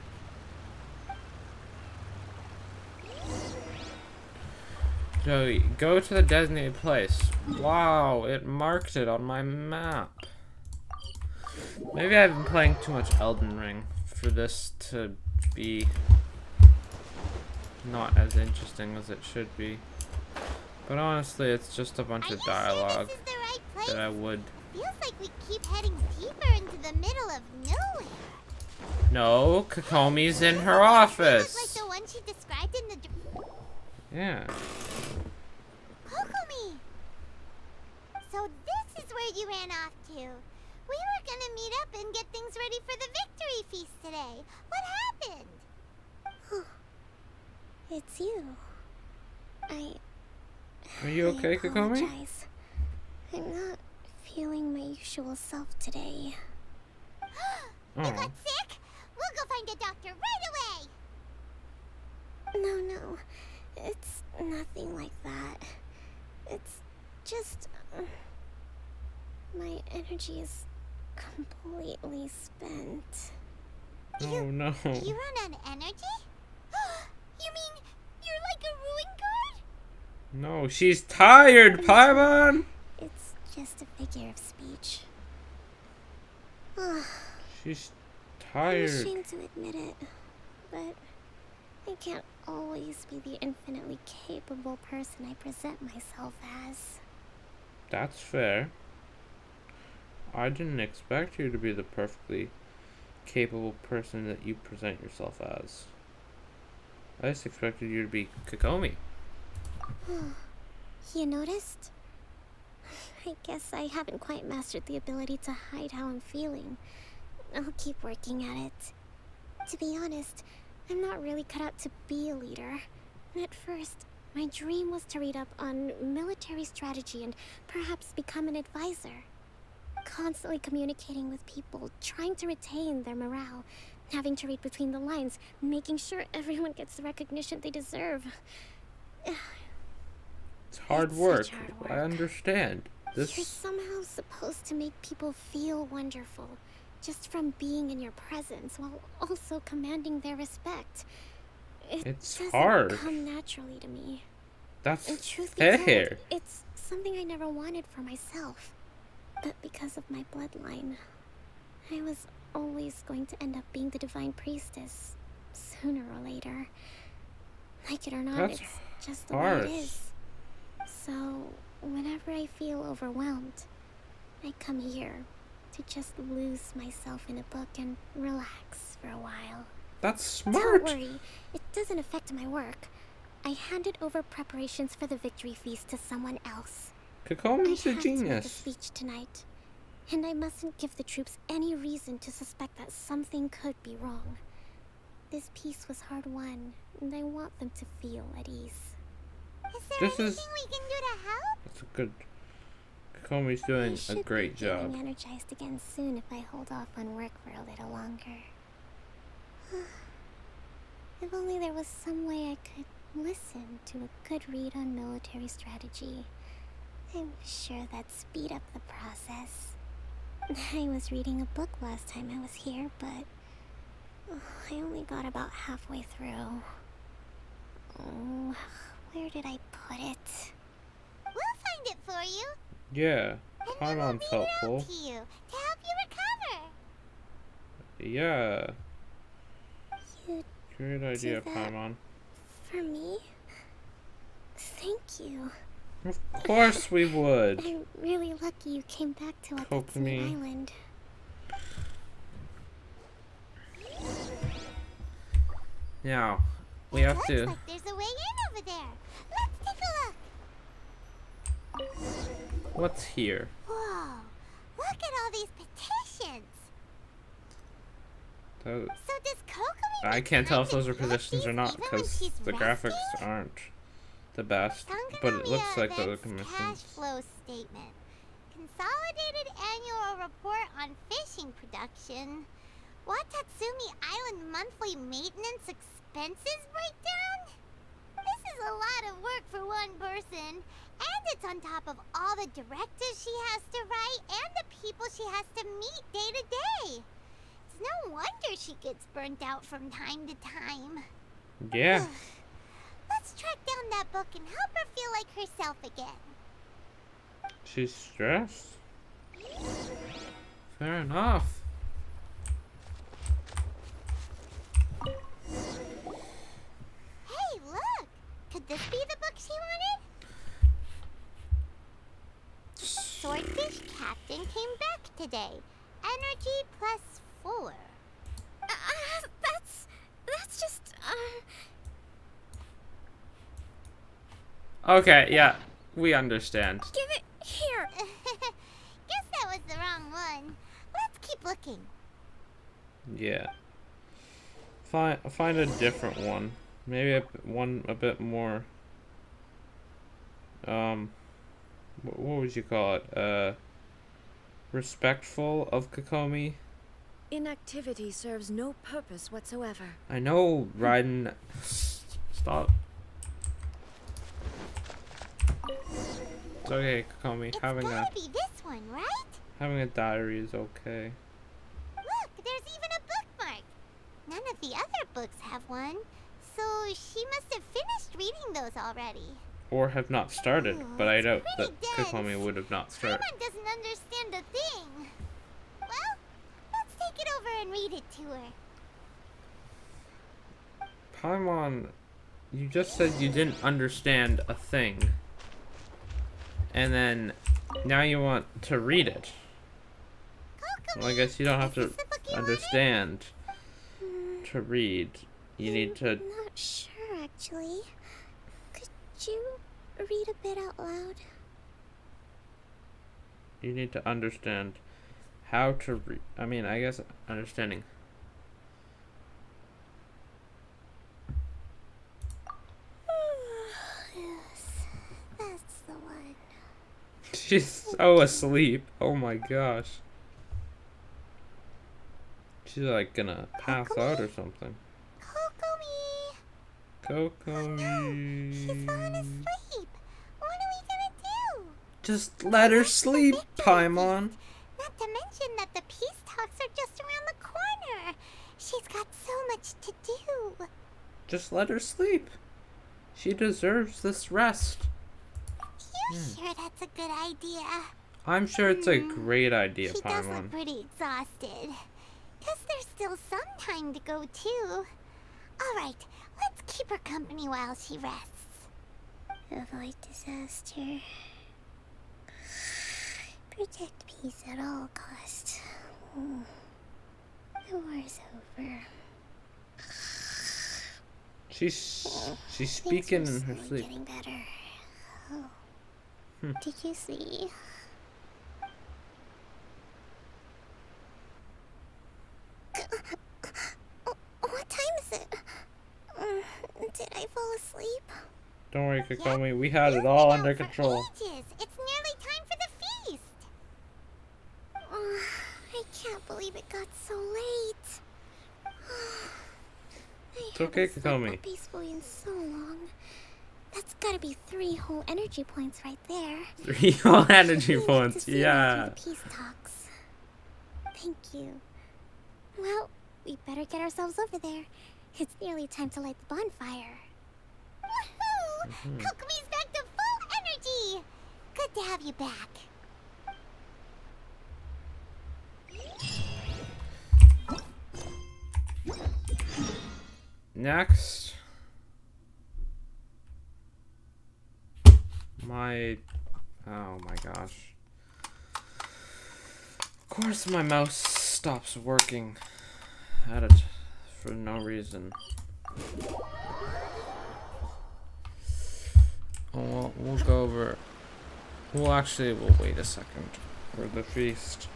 A: Joey, go to the designated place. Wow, it marked it on my map. Maybe I've been playing too much Elden Ring for this to be not as interesting as it should be. But honestly, it's just a bunch of dialogue that I would...
B: Feels like we keep heading deeper into the middle of nowhere.
A: No, Kokomi's in her office.
B: Like the one she described in the...
A: Yeah.
B: Kokomi! So this is where you ran off to. We were gonna meet up and get things ready for the victory feast today. What happened?
J: It's you.
A: Are you okay, Kokomi?
J: Apologize. I'm not feeling my usual self today.
B: You got sick? We'll go find a doctor right away!
J: No. It's nothing like that. It's just... my energy is completely spent.
A: Oh no.
B: You run out of energy? You mean you're like a ruin guard?
A: No, she's tired, Paimon!
J: It's just a figure of speech.
A: She's
J: I'm
A: tired.
J: ashamed to admit it, but I can't always be the infinitely capable person I present myself as.
A: That's fair. I didn't expect you to be the perfectly capable person that you present yourself as. I just expected you to be Kokomi.
J: You noticed? I guess I haven't quite mastered the ability to hide how I'm feeling. I'll keep working at it. To be honest, I'm not really cut out to be a leader. At first, my dream was to read up on military strategy and perhaps become an advisor. Constantly communicating with people, trying to retain their morale, having to read between the lines, making sure everyone gets the recognition they deserve.
A: It's hard work. I understand.
J: You're somehow supposed to make people feel wonderful, just from being in your presence, while also commanding their respect.
A: It's
J: doesn't
A: hard.
J: come naturally to me.
A: That's
J: And truth be
A: fair.
J: told, it's something I never wanted for myself. But because of my bloodline, I was always going to end up being the divine priestess, sooner or later. Like it or not,
A: That's
J: it's just the way
A: harsh.
J: it is. So, whenever I feel overwhelmed, I come here to just lose myself in a book and relax for a while.
A: That's smart.
J: Don't worry, it doesn't affect my work. I handed over preparations for the victory feast to someone else.
A: Kokomi's
J: I
A: a
J: have to make a
A: genius.
J: speech tonight, and I mustn't give the troops any reason to suspect that something could be wrong. This peace was hard won, and I want them to feel at ease.
B: Is there
A: This
B: anything
A: is-
B: we can do to help?
A: That's a good. Kokomi's doing a great
J: be
A: job.
J: feeling energized again soon if I hold off on work for a little longer. If only there was some way I could listen to a good read on military strategy. I'm sure that'd speed up the process. I was reading a book last time I was here, but I only got about halfway through. Oh, where did I put it?
B: We'll find it for you.
A: Yeah, Paimon's
B: Read it out
A: helpful.
B: to you to help you recover.
A: Yeah.
J: You
A: Great idea,
J: that?
A: Paimon.
J: For me? Thank you.
A: Of course we would.
J: I'm really lucky you came back to Watatsumi
A: Kokomi.
J: Island.
A: Now, we have
B: Looks
A: to.
B: like there's a way in over there. Let's take a look.
A: What's here?
B: Whoa, look at all these petitions.
A: Those,
B: So does Kokomi
A: I can't tell if those are
B: look
A: positions or
B: these
A: not
B: even when
A: because
B: she's
A: the
B: resting?
A: graphics aren't the best, but it looks like those are
B: Cash
A: commissions.
B: flow statement. Consolidated annual report on fishing production. Watatsumi Island monthly maintenance expenses breakdown? This is a lot of work for one person. And it's on top of all the directives she has to write and the people she has to meet day to day. It's no wonder she gets burnt out from time to time.
A: Yeah.
B: Let's track down that book and help her feel like herself again.
A: She's stressed. Fair enough.
B: Hey, look! Could this be the book she wanted? The swordfish captain came back today. Energy +4.
J: That's just,
A: Okay, yeah, we understand.
J: Give it here!
B: Guess that was the wrong one. Let's keep looking.
A: Yeah. Find a different one. Maybe one a bit more. What would you call it? Respectful of Kokomi.
L: Inactivity serves no purpose whatsoever.
A: I know, Raiden. Stop. It's okay, Kokomi.
B: It's gotta be this one, right?
A: Having a diary is okay.
B: Look, there's even a bookmark. None of the other books have one, so she must have finished reading those already.
A: Or have not started, but I doubt that
B: pretty dense.
A: Kokomi would have not started.
B: Paimon doesn't understand a thing. Well, let's take it over and read it to her.
A: Paimon, you just said you didn't understand a thing. And then, now you want to read it. Well, I guess you don't have to understand to read. You need to...
J: Not sure, actually. Could you read a bit out loud?
A: You need to understand how to read. I mean, I guess understanding.
J: Yes, that's the one.
A: She's so asleep. Oh my gosh. She's like gonna pass out or something. Kokomi.
B: She's fallen asleep. What are we gonna do?
A: Just let her sleep, Paimon.
B: Not to mention that the peace talks are just around the corner. She's got so much to do.
A: Just let her sleep. She deserves this rest.
B: You sure that's a good idea?
A: I'm sure it's a great idea,
B: She does
A: Paimon.
B: look pretty exhausted. Guess there's still some time to go too. Alright, let's keep her company while she rests.
J: Avoid disaster. Protect peace at all costs. Oh. The war's over.
A: She's speaking in her sleep.
J: Getting better. Oh.
A: Hmm.
J: Did you see? What time is it? Did I fall asleep?
A: Don't worry, Kokomi. We had it all under control.
B: Ages. It's nearly time for the feast.
J: I can't believe it got so late.
A: It's okay, Kokomi.
J: Peacefully in so long. That's gotta be 3 whole energy points right there.
A: 3 whole energy points, yeah.
J: Peace talks. Thank you. Well, we better get ourselves over there. It's nearly time to light the bonfire.
B: Woohoo! Kokomi's back to full energy. Good to have you back.
A: Next, oh my gosh. Of course my mouse stops working for no reason. Oh, we'll go over, we'll wait a second for the feast.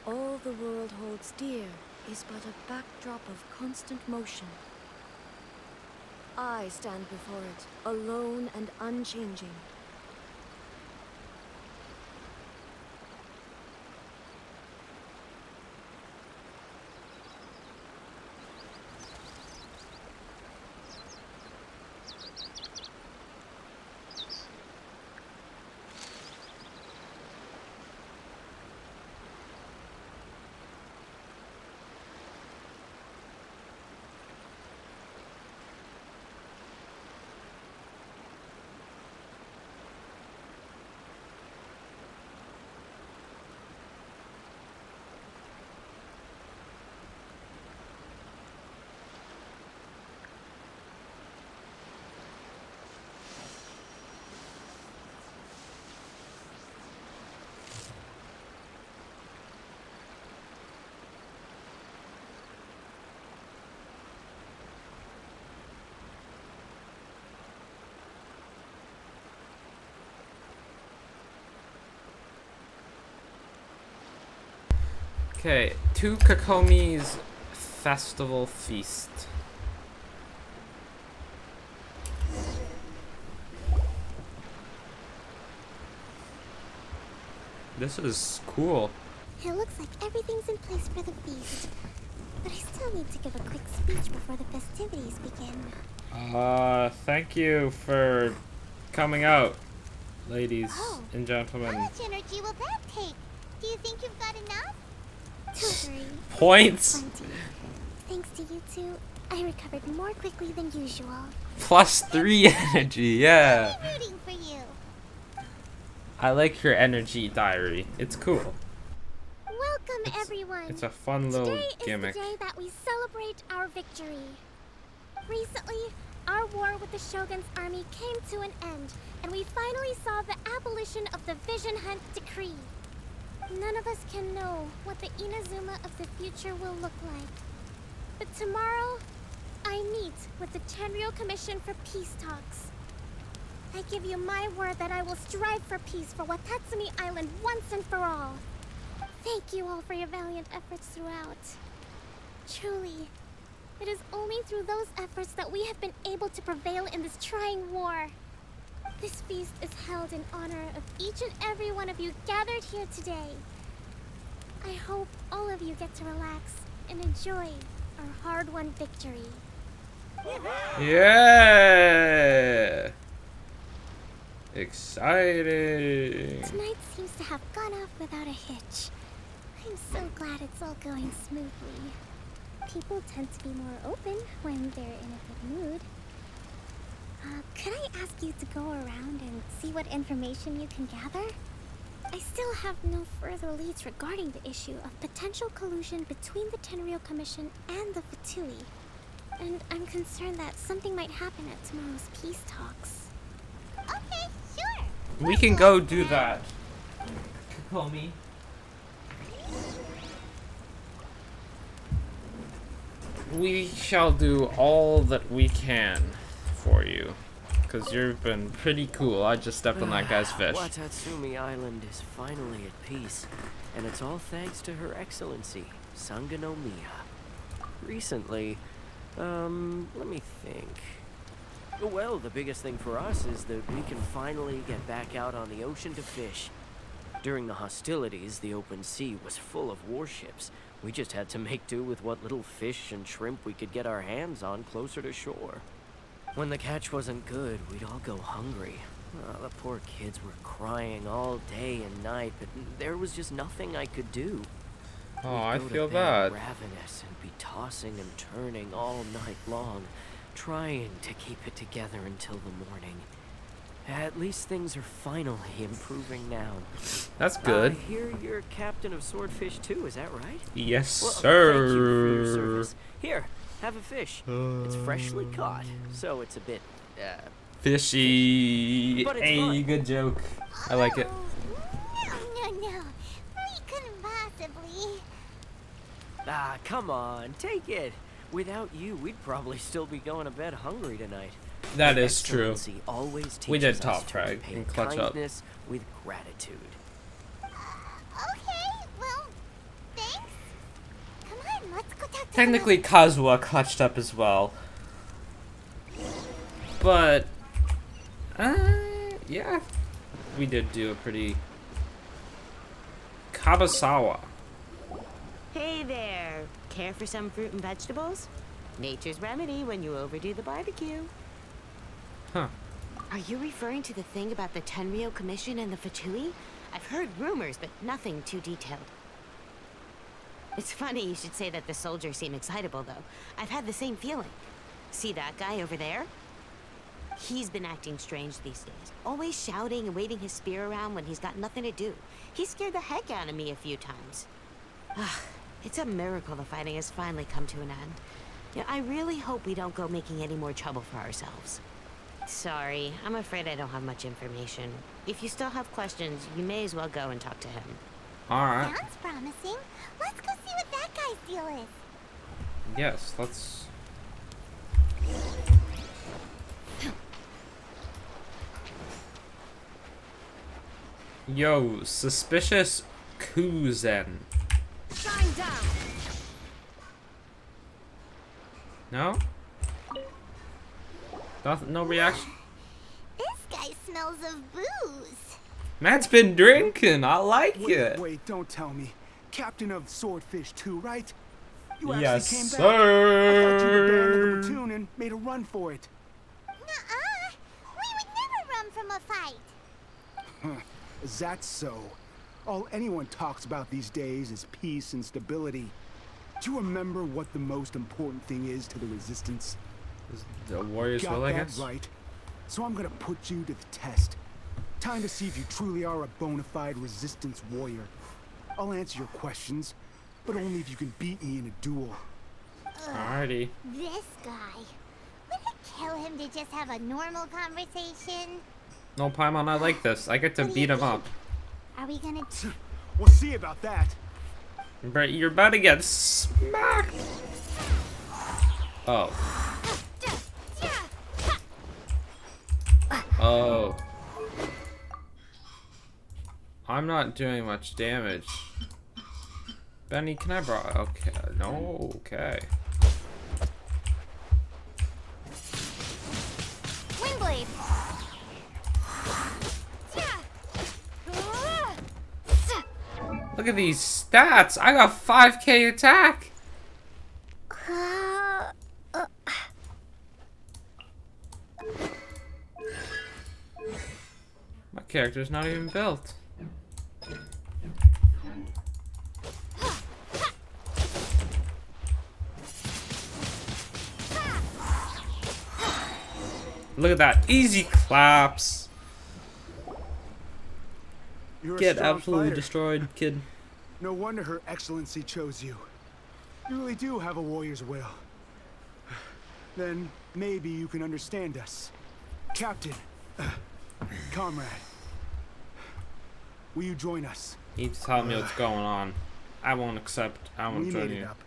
L: All the world holds dear is but a backdrop of constant motion. I stand before it, alone and unchanging.
A: Okay, to Kokomi's festival feast. This is cool.
J: It looks like everything's in place for the feast. But I still need to give a quick speech before the festivities begin.
A: Thank you for coming out, ladies and
B: How
A: gentlemen.
B: much energy will that take? Do you think you've got enough?
J: Don't worry.
A: Points.
J: Plenty. Thanks to you two, I recovered more quickly than usual.
A: +3 energy, yeah.
B: I'm rooting for you.
A: I like your energy diary. It's cool.
B: Welcome everyone.
A: It's a fun little gimmick.
J: Today is the day that we celebrate our victory. Recently, our war with the Shogun's army came to an end, and we finally saw the abolition of the Vision Hunt Decree. None of us can know what the Inazuma of the future will look like. But tomorrow, I meet with the Tenryou Commission for peace talks. I give you my word that I will strive for peace for Watatsumi Island once and for all. Thank you all for your valiant efforts throughout. Truly, it is only through those efforts that we have been able to prevail in this trying war. This feast is held in honor of each and every one of you gathered here today. I hope all of you get to relax and enjoy our hard-won victory.
A: Yeah! Exciting!
J: Tonight seems to have gone off without a hitch. I'm so glad it's all going smoothly. People tend to be more open when they're in a good mood. Could I ask you to go around and see what information you can gather? I still have no further leads regarding the issue of potential collusion between the Tenryou Commission and the Fatui. And I'm concerned that something might happen at tomorrow's peace talks.
B: Okay, sure.
A: We can go do that. Kokomi. We shall do all that we can for you. Because you've been pretty cool. I just stepped on that guy's fish.
E: Watatsumi Island is finally at peace. And it's all thanks to Her Excellency, Sangonomiya. Recently, let me think. Well, the biggest thing for us is that we can finally get back out on the ocean to fish. During the hostilities, the open sea was full of warships. We just had to make do with what little fish and shrimp we could get our hands on closer to shore. When the catch wasn't good, we'd all go hungry. The poor kids were crying all day and night, but there was just nothing I could do.
A: Oh, I
E: We'd go to
A: feel
E: bed
A: bad.
E: ravenous and be tossing and turning all night long, trying to keep it together until the morning. At least things are finally improving now.
A: That's good.
E: I hear you're captain of Swordfish too, is that right?
A: Yes,
E: Well,
A: sir.
E: Thank you for your service. Here, have a fish. It's freshly caught, so it's a bit,
A: Fishy.
E: But it's
A: Hey,
E: fine.
A: good joke. I like it.
B: No. We couldn't possibly.
E: Ah, come on, take it. Without you, we'd probably still be going to bed hungry tonight.
A: That
E: Your
A: is true.
E: Excellency always teaches
A: We did
E: us
A: top
E: to
A: right
E: repay
A: and clutch up.
E: kindness with gratitude.
B: Okay, well, thanks. Come on, let's go talk to
A: Technically, Kazuha clutched up as well. But, yeah. We did do a pretty... Kabasawa.
N: Hey there. Care for some fruit and vegetables? Nature's remedy when you overdo the barbecue.
A: Huh.
N: Are you referring to the thing about the Tenryou Commission and the Fatui? I've heard rumors, but nothing too detailed. It's funny you should say that the soldiers seem excitable, though. I've had the same feeling. See that guy over there? He's been acting strange these days. Always shouting and waving his spear around when he's got nothing to do. He scared the heck out of me a few times. It's a miracle the fighting has finally come to an end. Yeah, I really hope we don't go making any more trouble for ourselves. Sorry, I'm afraid I don't have much information. If you still have questions, you may as well go and talk to him.
A: Alright.
B: Sounds promising. Let's go see what that guy's deal is.
A: Yes, let's... Yo, suspicious Kuzen.
Q: Shine down.
A: No? No reaction?
B: This guy smells of booze.
A: Man's been drinking. I like it.
S: Wait, don't tell me. Captain of Swordfish 2, right? You
A: Yes,
S: actually came back.
A: sir.
S: I thought you'd abandoned the platoon and made a run for it.
B: Nuh-uh. We would never run from a fight.
S: Huh. Is that so? All anyone talks about these days is peace and stability. Do you remember what the most important thing is to the Resistance?
A: The Warriors
S: Got
A: will, I
S: that
A: guess?
S: right. So I'm gonna put you to the test. Time to see if you truly are a bona fide Resistance warrior. I'll answer your questions, but only if you can beat me in a duel.
A: Alrighty.
B: This guy. Would it kill him to just have a normal conversation?
A: No, Paimon, I like this. I get to beat him up.
B: Are we gonna...
S: We'll see about that.
A: But you're about to get smacked. Oh. Oh. I'm not doing much damage. Benny, can I borrow? Okay. No, okay.
Q: Windblade.
A: Look at these stats. I got 5k attack. My character's not even built. Look at that. Easy claps. Get absolutely destroyed, kid.
S: No wonder Her Excellency chose you. You really do have a warrior's will. Then maybe you can understand us. Captain, comrade, will you join us?
A: You need to tell me what's going on. I won't accept. I won't
S: We
A: join
S: made it
A: you.
S: up.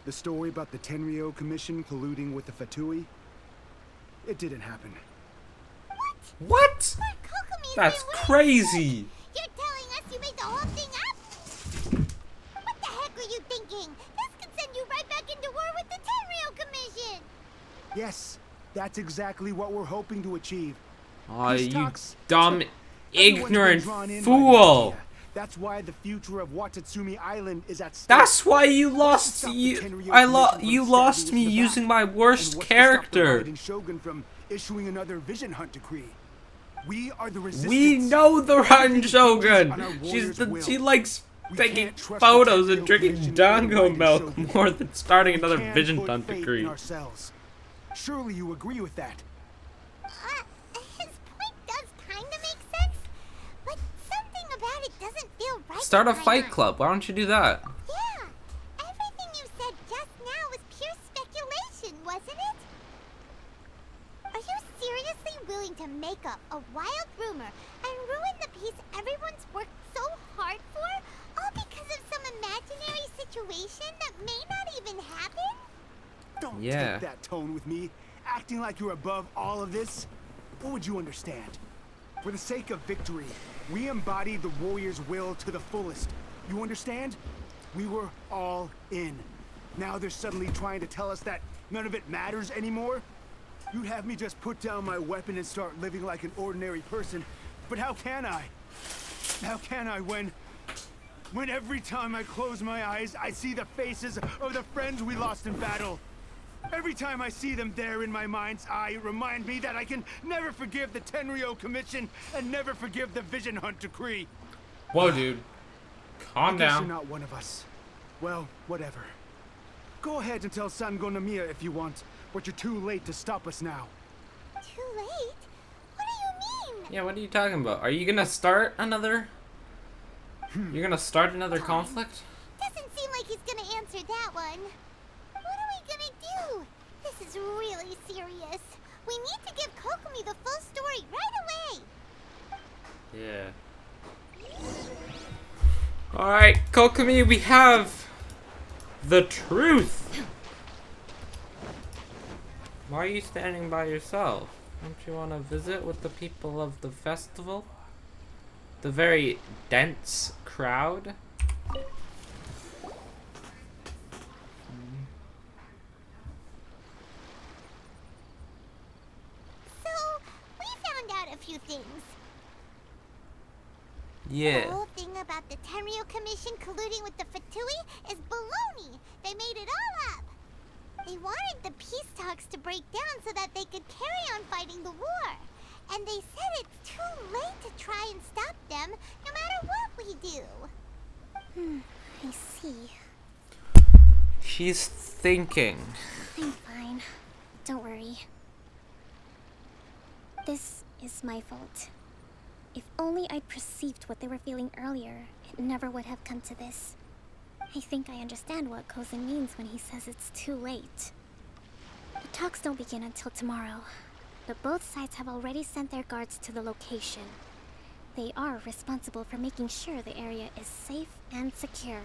S: The story about the Tenryou Commission colluding with the Fatui, it didn't happen.
A: What? That's crazy.
B: You're telling us you made the whole thing up? What the heck were you thinking? This could send you right back into war with the Tenryou Commission!
S: Yes, that's exactly what we're hoping to achieve.
A: Oh,
S: Peace
A: you
S: talks,
A: dumb,
S: everyone's been
A: ignorant
S: drawn in by the
A: fool.
S: idea. That's why the future of Watatsumi Island is at stake.
A: That's why you lost.
S: Stop the
A: You
S: Tenryou Commission from
A: lost
S: stabbing
A: me
S: us in the
A: using
S: back.
A: my
S: And
A: worst
S: what's to stop the
A: character.
S: riding Shogun from issuing another vision hunt decree? We are the resistance.
A: We know the Run Shogun.
S: On our
A: She
S: warrior's
A: likes
S: We
A: taking
S: can't trust
A: photos
S: the
A: and drinking
S: Tenryou
A: dango
S: Commission
A: milk
S: Shogun.
A: more than starting
S: We
A: another
S: can
A: vision
S: put
A: hunt
S: faith in
A: decree.
S: ourselves. Surely you agree with that.
B: His point does kinda make sense, but something about it doesn't feel right.
A: Start a
B: to
A: fight
B: Paimon.
A: club. Why don't you do that?
B: Yeah, everything you said just now was pure speculation, wasn't it? Are you seriously willing to make up a wild rumor and ruin the peace everyone's worked so hard for, all because of some imaginary situation that may not even happen?
S: Don't
A: Yeah.
S: take that tone with me, acting like you're above all of this. What would you understand? For the sake of victory, we embodied the warrior's will to the fullest. You understand? We were all in. Now they're suddenly trying to tell us that none of it matters anymore? You'd have me just put down my weapon and start living like an ordinary person. But how can I? How can I when every time I close my eyes, I see the faces of the friends we lost in battle? Every time I see them there in my mind's eye, it reminds me that I can never forgive the Tenryou Commission and never forgive the Vision Hunt Decree.
A: Whoa, dude. Calm
S: I guess
A: down.
S: you're not one of us. Well, whatever. Go ahead and tell Sango Namiya if you want, but you're too late to stop us now.
B: Too late? What do you mean?
A: Yeah, what are you talking about? Are you gonna start another? You're gonna start another conflict?
B: Doesn't seem like he's gonna answer that one. What are we gonna do? This is really serious. We need to give Kokomi the full story right away.
A: Yeah. Alright, Kokomi, we have the truth. Why are you standing by yourself? Don't you want to visit with the people of the festival? The very dense crowd?
B: So, we found out a few things.
A: Yeah.
B: The whole thing about the Tenryou Commission colluding with the Fatui is baloney. They made it all up. They wanted the peace talks to break down so that they could carry on fighting the war. And they said it's too late to try and stop them, no matter what we do.
J: I see.
A: She's thinking.
J: I'm fine. Don't worry. This is my fault. If only I'd perceived what they were feeling earlier, it never would have come to this. I think I understand what Kozen means when he says it's too late. The talks don't begin until tomorrow, but both sides have already sent their guards to the location. They are responsible for making sure the area is safe and secure.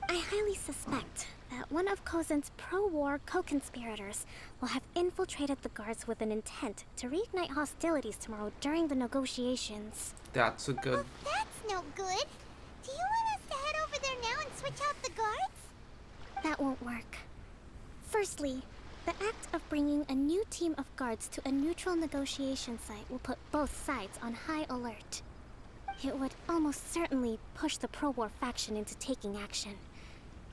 J: I highly suspect that one of Kozen's pro-war co-conspirators will have infiltrated the guards with an intent to reignite hostilities tomorrow during the negotiations.
A: That's a good...
B: That's no good. Do you want us to head over there now and switch out the guards?
J: That won't work. Firstly, the act of bringing a new team of guards to a neutral negotiation site will put both sides on high alert. It would almost certainly push the pro-war faction into taking action.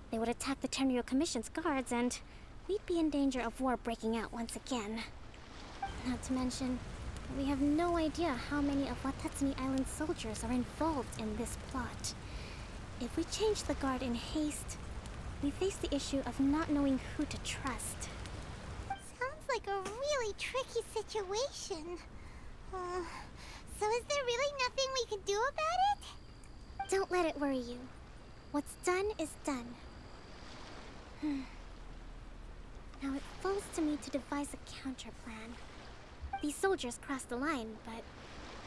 J: They would attack the Tenryou Commission's guards, and we'd be in danger of war breaking out once again. Not to mention, we have no idea how many of Watatsumi Island's soldiers are involved in this plot. If we change the guard in haste, we face the issue of not knowing who to trust.
B: Sounds like a really tricky situation. So is there really nothing we can do about it?
J: Don't let it worry you. What's done is done. Now it falls to me to devise a counter-plan. These soldiers crossed the line, but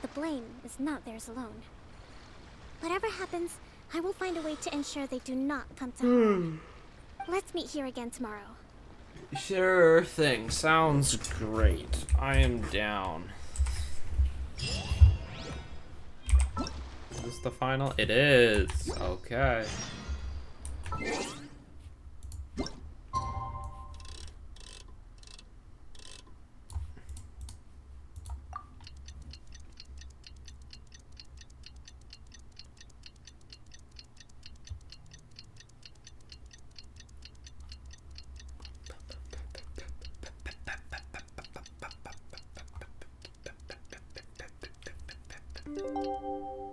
J: the blame is not theirs alone. Whatever happens, I will find a way to ensure they do not come to harm. Let's meet here again tomorrow.
A: Sure thing. Sounds great. I am down. Is this the final? It is. Okay.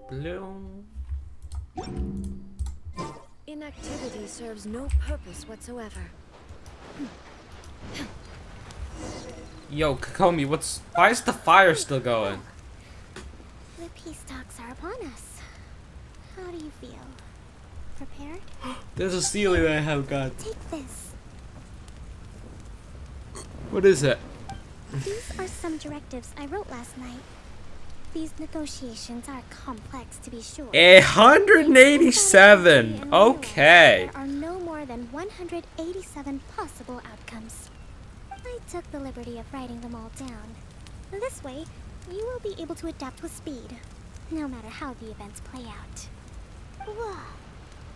A: Bloom.
L: Inactivity serves no purpose whatsoever.
A: Yo, Kokomi, why is the fire still going?
J: The peace talks are upon us. How do you feel? Prepared?
A: There's a ceiling that I have got.
J: Take this.
A: What is it?
J: These are some directives I wrote last night. These negotiations are complex, to be sure.
A: 187. Okay.
J: There are no more than 187 possible outcomes. I took the liberty of writing them all down. This way, you will be able to adapt with speed, no matter how the events play out.
B: Whoa,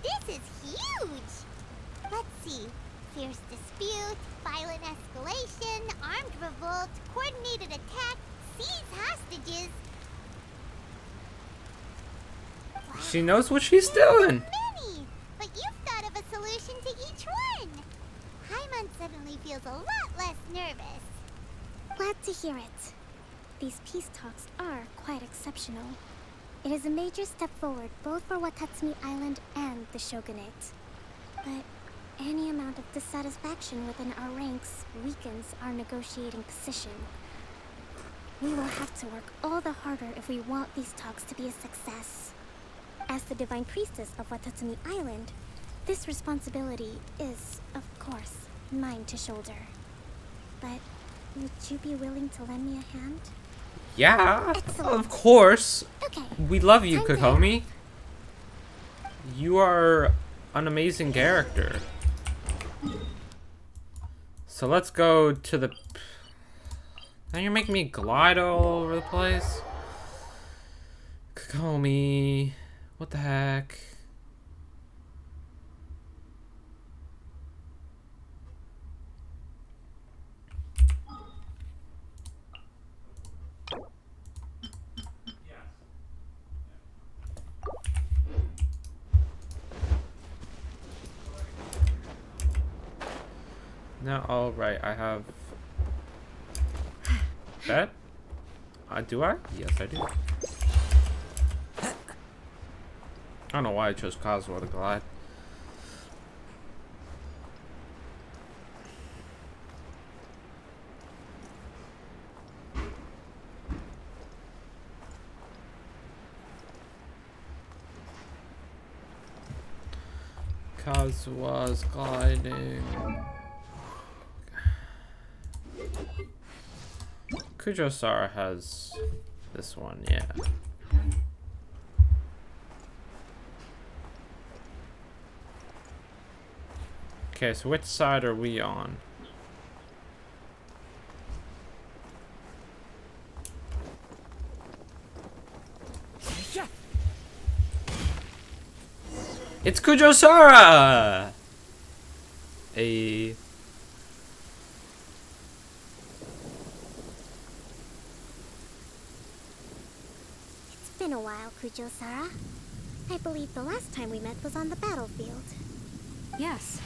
B: this is huge! Let's see. Fierce dispute, violent escalation, armed revolt, coordinated attack, seize hostages.
A: She knows what she's doing.
B: Many, but you've thought of a solution to each one. Paimon suddenly feels a lot less nervous.
J: Glad to hear it. These peace talks are quite exceptional. It is a major step forward both for Watatsumi Island and the Shogunate. But any amount of dissatisfaction within our ranks weakens our negotiating position. We will have to work all the harder if we want these talks to be a success. As the Divine Priestess of Watatsumi Island, this responsibility is, of course, mine to shoulder. But would you be willing to lend me a hand?
A: Yeah,
J: Excellent.
A: of course.
J: Okay.
A: We love you,
J: Time to-
A: Kokomi. You are an amazing character. So let's go to the... Now you're making me glide all over the place. Kokomi... What the heck? No, oh right, I have that. Do I? Yes, I do. I don't know why I chose Kazuo to glide. Kazua's gliding. Kujosara has this one, yeah. Okay, so which side are we on? It's Kujosara! It's
J: been a while, Kujo-Sara. I believe the last time we met was on the battlefield.
L: Yes.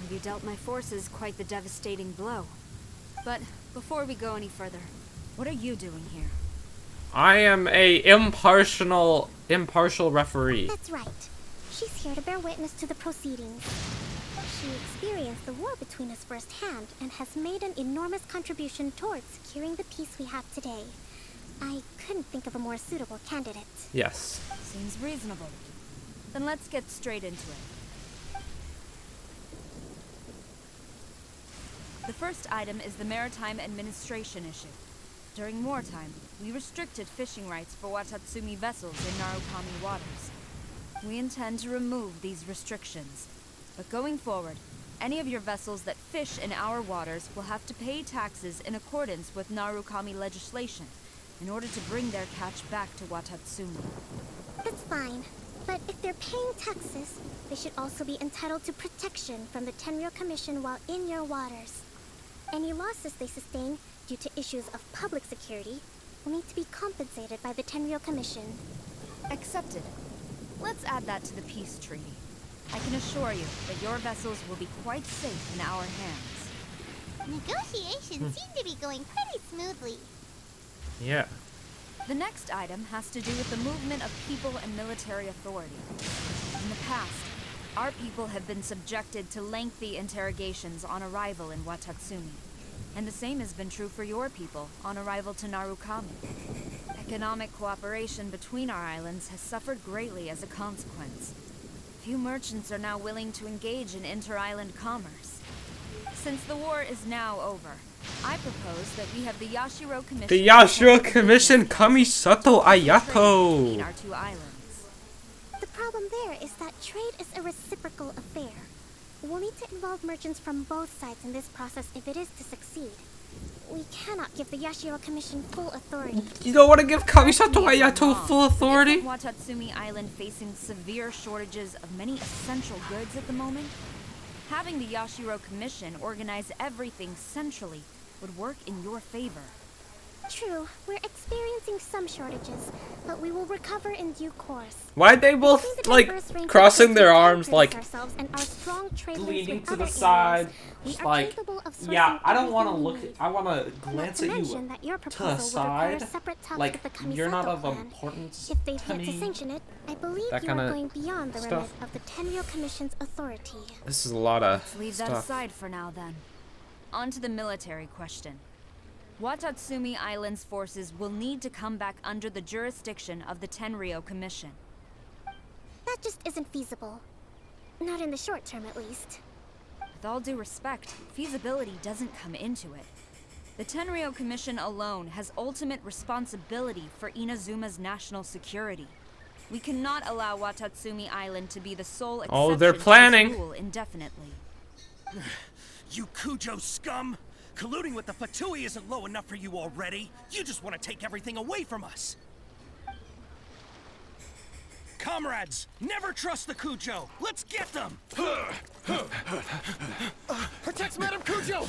L: You dealt my forces quite the devastating blow. But before we go any further, what are you doing here?
A: I am a impartial referee.
J: That's right. She's here to bear witness to the proceedings. She experienced the war between us firsthand and has made an enormous contribution towards securing the peace we have today. I couldn't think of a more suitable candidate.
A: Yes.
L: Seems reasonable. Then let's get straight into it. The first item is the Maritime Administration issue. During wartime, we restricted fishing rights for Watatsumi vessels in Narukami waters. We intend to remove these restrictions. But going forward, any of your vessels that fish in our waters will have to pay taxes in accordance with Narukami legislation in order to bring their catch back to Watatsumi.
J: That's fine. But if they're paying taxes, they should also be entitled to protection from the Tenryou Commission while in your waters. Any losses they sustain due to issues of public security will need to be compensated by the Tenryou Commission.
L: Accepted. Let's add that to the peace treaty. I can assure you that your vessels will be quite safe in our hands.
B: Negotiations seem to be going pretty smoothly.
A: Yeah.
L: The next item has to do with the movement of people and military authority. In the past, our people have been subjected to lengthy interrogations on arrival in Watatsumi. And the same has been true for your people on arrival to Narukami. Economic cooperation between our islands has suffered greatly as a consequence. Few merchants are now willing to engage in inter-island commerce. Since the war is now over, I propose that we have the Yashiro Commission...
A: The Yashiro Commission Kamisato Ayato!
L: ...our two islands.
J: The problem there is that trade is a reciprocal affair. We'll need to involve merchants from both sides in this process if it is to succeed. We cannot give the Yashiro Commission full authority.
A: You don't want to give Kamisato Ayato full authority?
L: Isn't Watatsumi Island facing severe shortages of many essential goods at the moment? Having the Yashiro Commission organize everything centrally would work in your favor.
J: True, we're experiencing some shortages, but we will recover in due course.
A: Why'd they both, like, crossing their arms, like, leaning to the side, just like, yeah, I don't want to look, I want to glance at you to the side, like, you're not of importance
J: if they
A: to
J: get to
A: me.
J: sanction it, I believe
A: That
J: you are
A: kinda
J: going beyond the remit
A: stuff.
J: of the Tenryou Commission's authority.
A: This is a lot of
L: Let's leave
A: stuff.
L: that aside for now, then. On to the military question. Watatsumi Island's forces will need to come back under the jurisdiction of the Tenryou Commission.
J: That just isn't feasible. Not in the short term, at least.
L: With all due respect, feasibility doesn't come into it. The Tenryou Commission alone has ultimate responsibility for Inazuma's national security. We cannot allow Watatsumi Island to be the sole exception
A: they're planning.
L: to this rule indefinitely.
K: You Kujo scum! Colluding with the Fatui isn't low enough for you already. You just want to take everything away from us. Comrades, never trust the Kujo. Let's get them.
F: Protect Madame Kujo!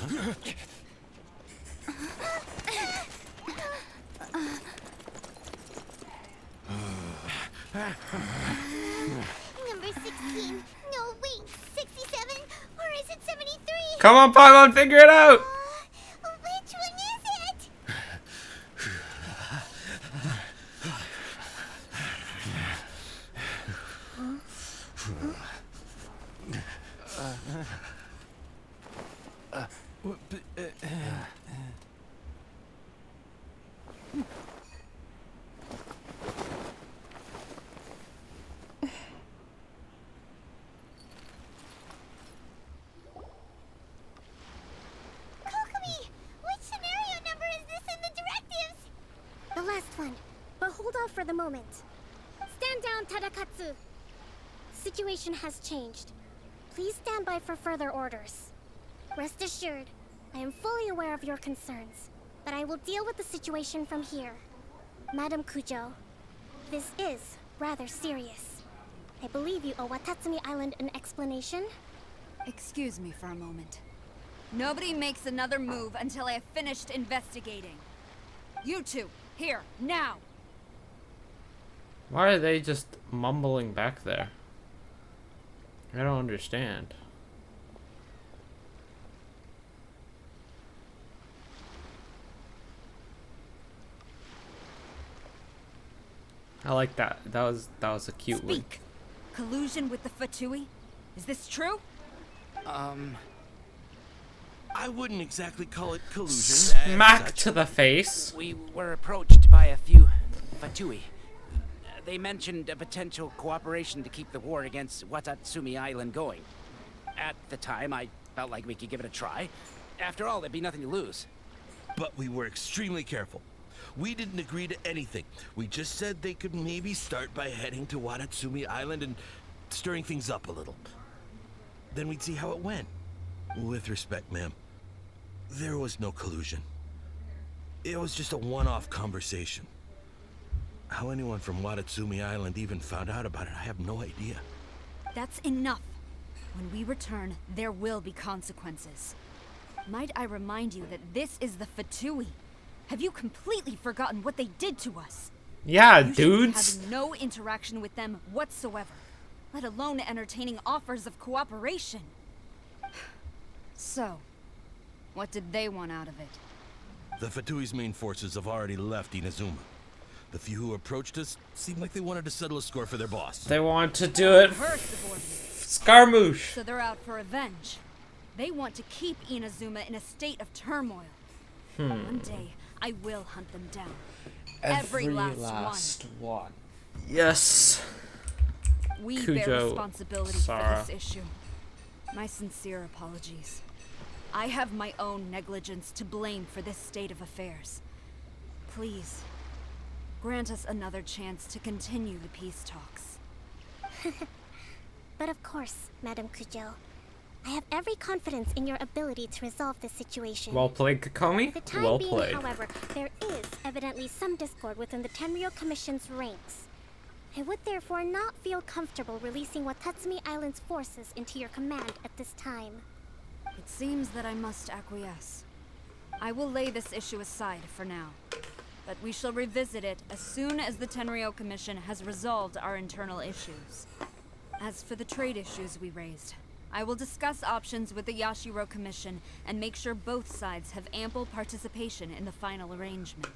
B: Number 16. No, wait. 67? Or is it 73?
A: Come on, Paimon, figure it out!
B: Which one is it?
J: the moment. Stand down, Tadakatsu. Situation has changed. Please stand by for further orders. Rest assured, I am fully aware of your concerns, but I will deal with the situation from here. Madam Kujo, this is rather serious. I believe you owe Watatsumi Island an explanation.
T: Excuse me for a moment. Nobody makes another move until I have finished investigating. You two, here, now!
A: Why are they just mumbling back there? I don't understand. I like that. That was a cute one.
T: Speak. Collusion with the Fatui? Is this true?
K: I wouldn't exactly call it collusion.
A: Smack to the face.
U: We were approached by a few Fatui. They mentioned a potential cooperation to keep the war against Watatsumi Island going. At the time, I felt like we could give it a try. After all, there'd be nothing to lose.
K: But we were extremely careful. We didn't agree to anything. We just said they could maybe start by heading to Watatsumi Island and stirring things up a little. Then we'd see how it went. With respect, ma'am, there was no collusion. It was just a one-off conversation. How anyone from Watatsumi Island even found out about it, I have no idea.
T: That's enough. When we return, there will be consequences. Might I remind you that this is the Fatui? Have you completely forgotten what they did to us?
A: Yeah,
T: you
A: dudes.
T: Having no interaction with them whatsoever, let alone entertaining offers of cooperation. So, what did they want out of it?
K: The Fatui's main forces have already left Inazuma. The few who approached us seemed like they wanted to settle a score for their boss.
A: They want to do it. Scaramouche.
T: So they're out for revenge. They want to keep Inazuma in a state of turmoil. One day, I will hunt them down. Every last
A: one. Yes.
T: We
A: Kujo,
T: bear responsibility
A: Sarah.
T: for this issue. My sincere apologies. I have my own negligence to blame for this state of affairs. Please, grant us another chance to continue the peace talks.
J: But of course, Madam Kujo. I have every confidence in your ability to resolve this situation.
A: Well played, Kokomi.
J: For the time
A: Well
J: being,
A: played.
J: however, there is evidently some discord within the Tenryou Commission's ranks. I would therefore not feel comfortable releasing Watatsumi Island's forces into your command at this time.
T: It seems that I must acquiesce. I will lay this issue aside for now. But we shall revisit it as soon as the Tenryou Commission has resolved our internal issues. As for the trade issues we raised, I will discuss options with the Yashiro Commission and make sure both sides have ample participation in the final arrangement.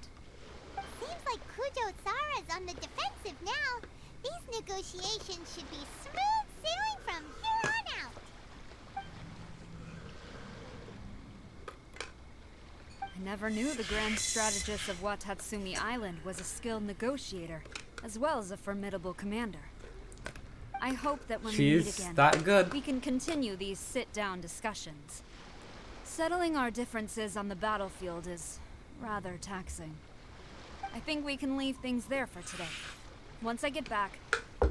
B: Seems like Kujo-Sara's on the defensive now. These negotiations should be smooth sailing from here on out.
T: I never knew the grand strategist of Watatsumi Island was a skilled negotiator, as well as a formidable commander. I hope that when we meet again,
A: that good.
T: we can continue these sit-down discussions. Settling our differences on the battlefield is rather taxing. I think we can leave things there for today. Once I get back,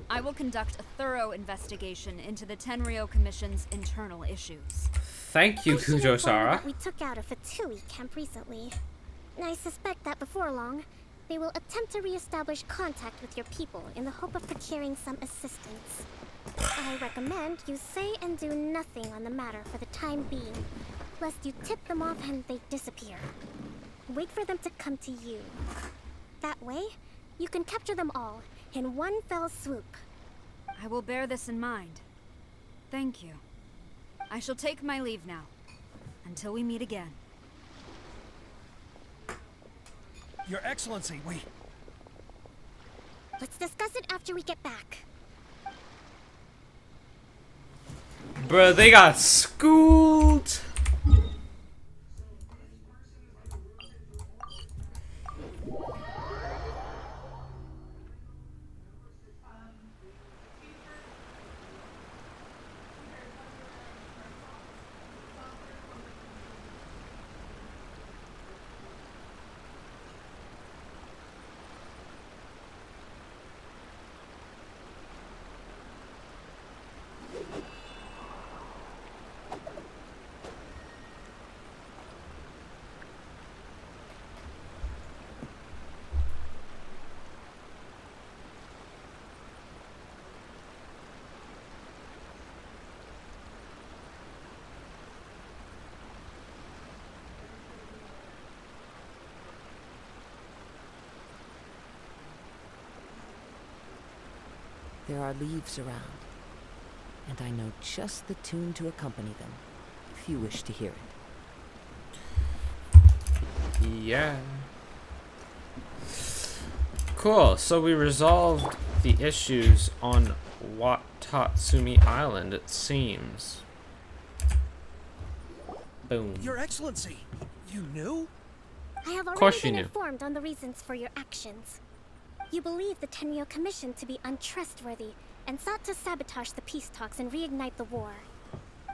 T: I will conduct a thorough investigation into the Tenryou Commission's internal issues.
A: Thank you, Kujo-Sara.
J: We took out a Fatui camp recently. I suspect that before long, they will attempt to re-establish contact with your people in the hope of procuring some assistance. I recommend you say and do nothing on the matter for the time being, lest you tip them off and they disappear. Wait for them to come to you. That way, you can capture them all in one fell swoop.
T: I will bear this in mind. Thank you. I shall take my leave now. Until we meet again.
D: Your Excellency, wait.
J: Let's discuss it after we get back.
A: Bruh, they got schooled.
G: There are leaves around, and I know just the tune to accompany them, if you wish to hear it.
A: Yeah. Cool, so we resolved the issues on Watatsumi Island, it seems. Boom.
K: Your Excellency, you knew?
J: I have
A: course
J: already
A: you
J: been
A: knew.
J: informed on the reasons for your actions. You believe the Tenryou Commission to be untrustworthy and sought to sabotage the peace talks and reignite the war.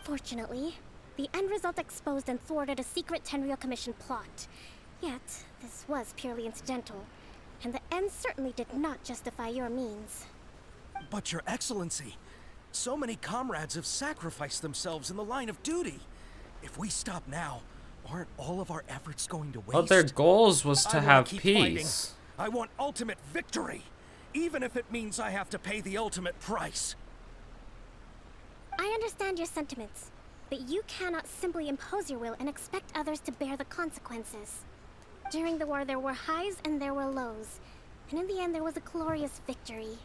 J: Fortunately, the end result exposed and thwarted a secret Tenryou Commission plot. Yet, this was purely incidental, and the end certainly did not justify your means.
K: But Your Excellency, so many comrades have sacrificed themselves in the line of duty. If we stop now, aren't all of our efforts going to waste?
A: Well, their goals was to
K: I wanna
A: have
K: keep
A: peace.
K: fighting. I want ultimate victory, even if it means I have to pay the ultimate price.
J: I understand your sentiments, but you cannot simply impose your will and expect others to bear the consequences. During the war, there were highs and there were lows, and in the end, there was a glorious victory.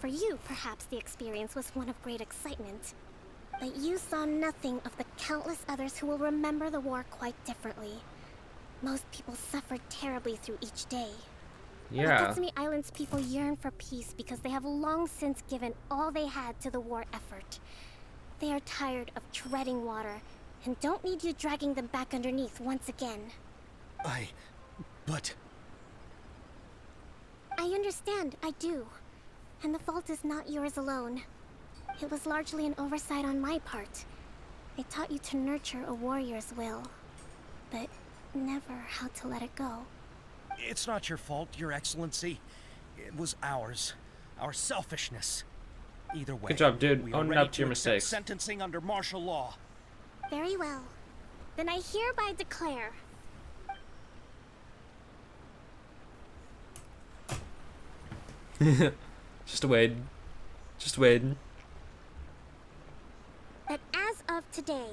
J: For you, perhaps the experience was one of great excitement, but you saw nothing of the countless others who will remember the war quite differently. Most people suffered terribly through each day.
A: Yeah.
J: Watatsumi Island's people yearn for peace because they have long since given all they had to the war effort. They are tired of treading water and don't need you dragging them back underneath once again.
K: But...
J: I understand, I do. And the fault is not yours alone. It was largely an oversight on my part. I taught you to nurture a warrior's will, but never how to let it go.
K: It's not your fault, Your Excellency. It was ours. Our selfishness. Either way,
A: Good job, dude.
K: we are
A: Own
K: ready
A: up to your
K: accept
A: mistakes.
K: sentencing under martial law.
J: Very well. Then I hereby declare...
A: Just wait. Just wait.
J: that as of today,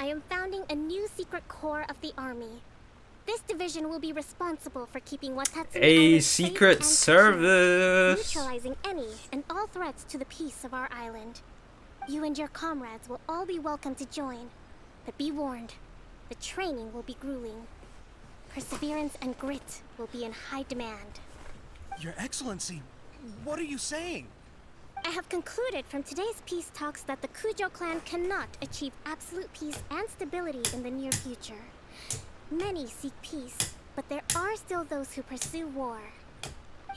J: I am founding a new secret corps of the army. This division will be responsible for keeping Watatsumi
A: A
J: Island safe
A: secret
J: and
A: service.
J: secure, neutralizing any and all threats to the peace of our island. You and your comrades will all be welcome to join, but be warned, the training will be grueling. Perseverance and grit will be in high demand.
K: Your Excellency, what are you saying?
J: I have concluded from today's peace talks that the Kujo clan cannot achieve absolute peace and stability in the near future. Many seek peace, but there are still those who pursue war.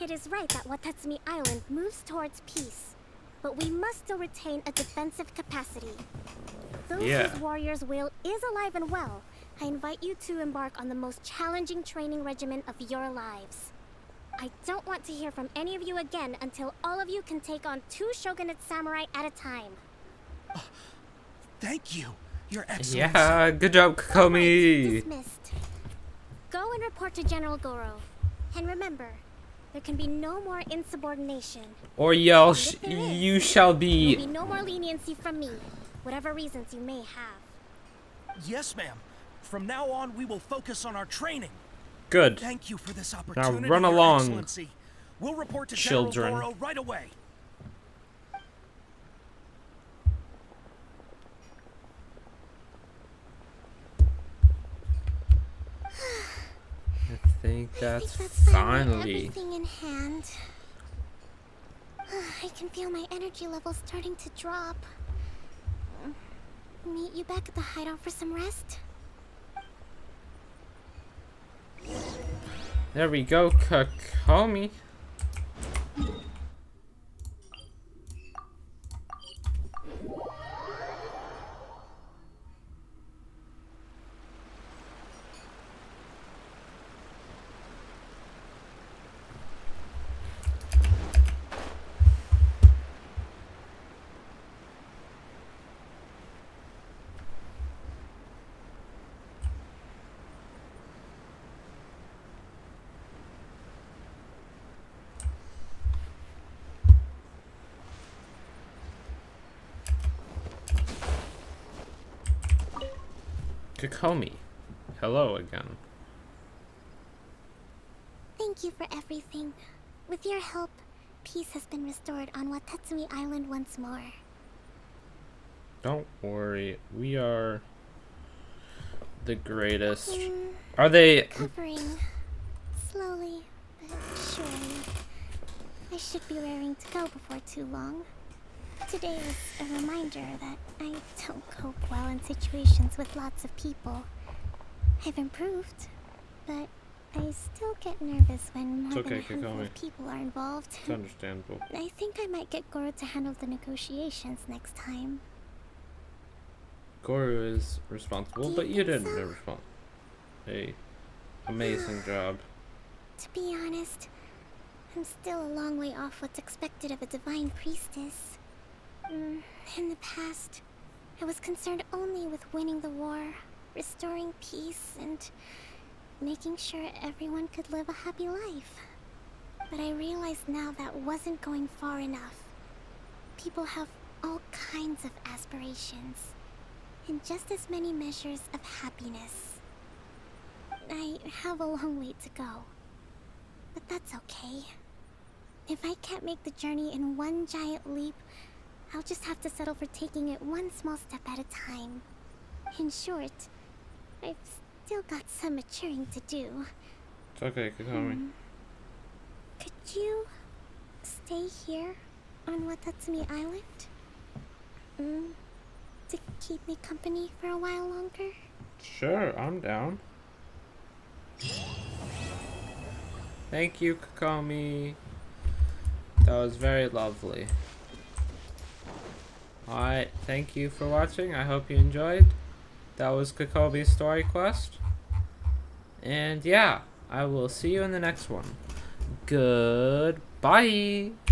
J: It is right that Watatsumi Island moves towards peace, but we must still retain a defensive capacity. Those whose warrior's will is alive and well, I invite you to embark on the most challenging training regimen of your lives. I don't want to hear from any of you again until all of you can take on 2 shogunate samurai at a time.
K: Thank you, Your Excellency.
A: Yeah, good job, Kokomi.
J: Dismissed. Go and report to General Goro. And remember, there can be no more insubordination.
A: Or you shall
J: There
A: be.
J: will be no more leniency from me, whatever reasons you may have.
K: Yes, ma'am. From now on, we will focus on our training.
A: Good.
K: Thank you for this
A: Now
K: opportunity,
A: run
K: Your
A: along,
K: Excellency. We'll report to
A: children.
K: General Goro right away.
A: I think that's finally.
J: Everything in hand. I can feel my energy levels starting to drop. Meet you back at the hideout for some rest?
A: There we go, Kokomi. Kokomi, hello again.
J: Thank you for everything. With your help,
B: peace has been restored on Watatsumi Island once more.
A: Don't worry, we are the greatest. Are they
B: Recovering. Slowly, but surely. I should be raring to go before too long. Today is a reminder that I don't cope well in situations with lots of people. I've improved, but I still get nervous when more than a handful of people are involved.
A: It's understandable.
B: I think I might get Goro to handle the negotiations next time.
A: Goro is responsible, but you didn't respond. Hey, amazing job.
B: To be honest, I'm still a long way off what's expected of a divine priestess. In the past, I was concerned only with winning the war, restoring peace, and making sure everyone could live a happy life. But I realize now that wasn't going far enough. People have all kinds of aspirations, and just as many measures of happiness. I have a long way to go, but that's okay. If I can't make the journey in one giant leap, I'll just have to settle for taking it one small step at a time. In short, I've still got some maturing to do.
A: It's okay, Kokomi.
B: Could you stay here on Watatsumi Island? To keep me company for a while longer?
A: Sure, I'm down. Thank you, Kokomi. That was very lovely. Alright, thank you for watching. I hope you enjoyed. That was Kokomi's story quest. And yeah, I will see you in the next one. Goodbye.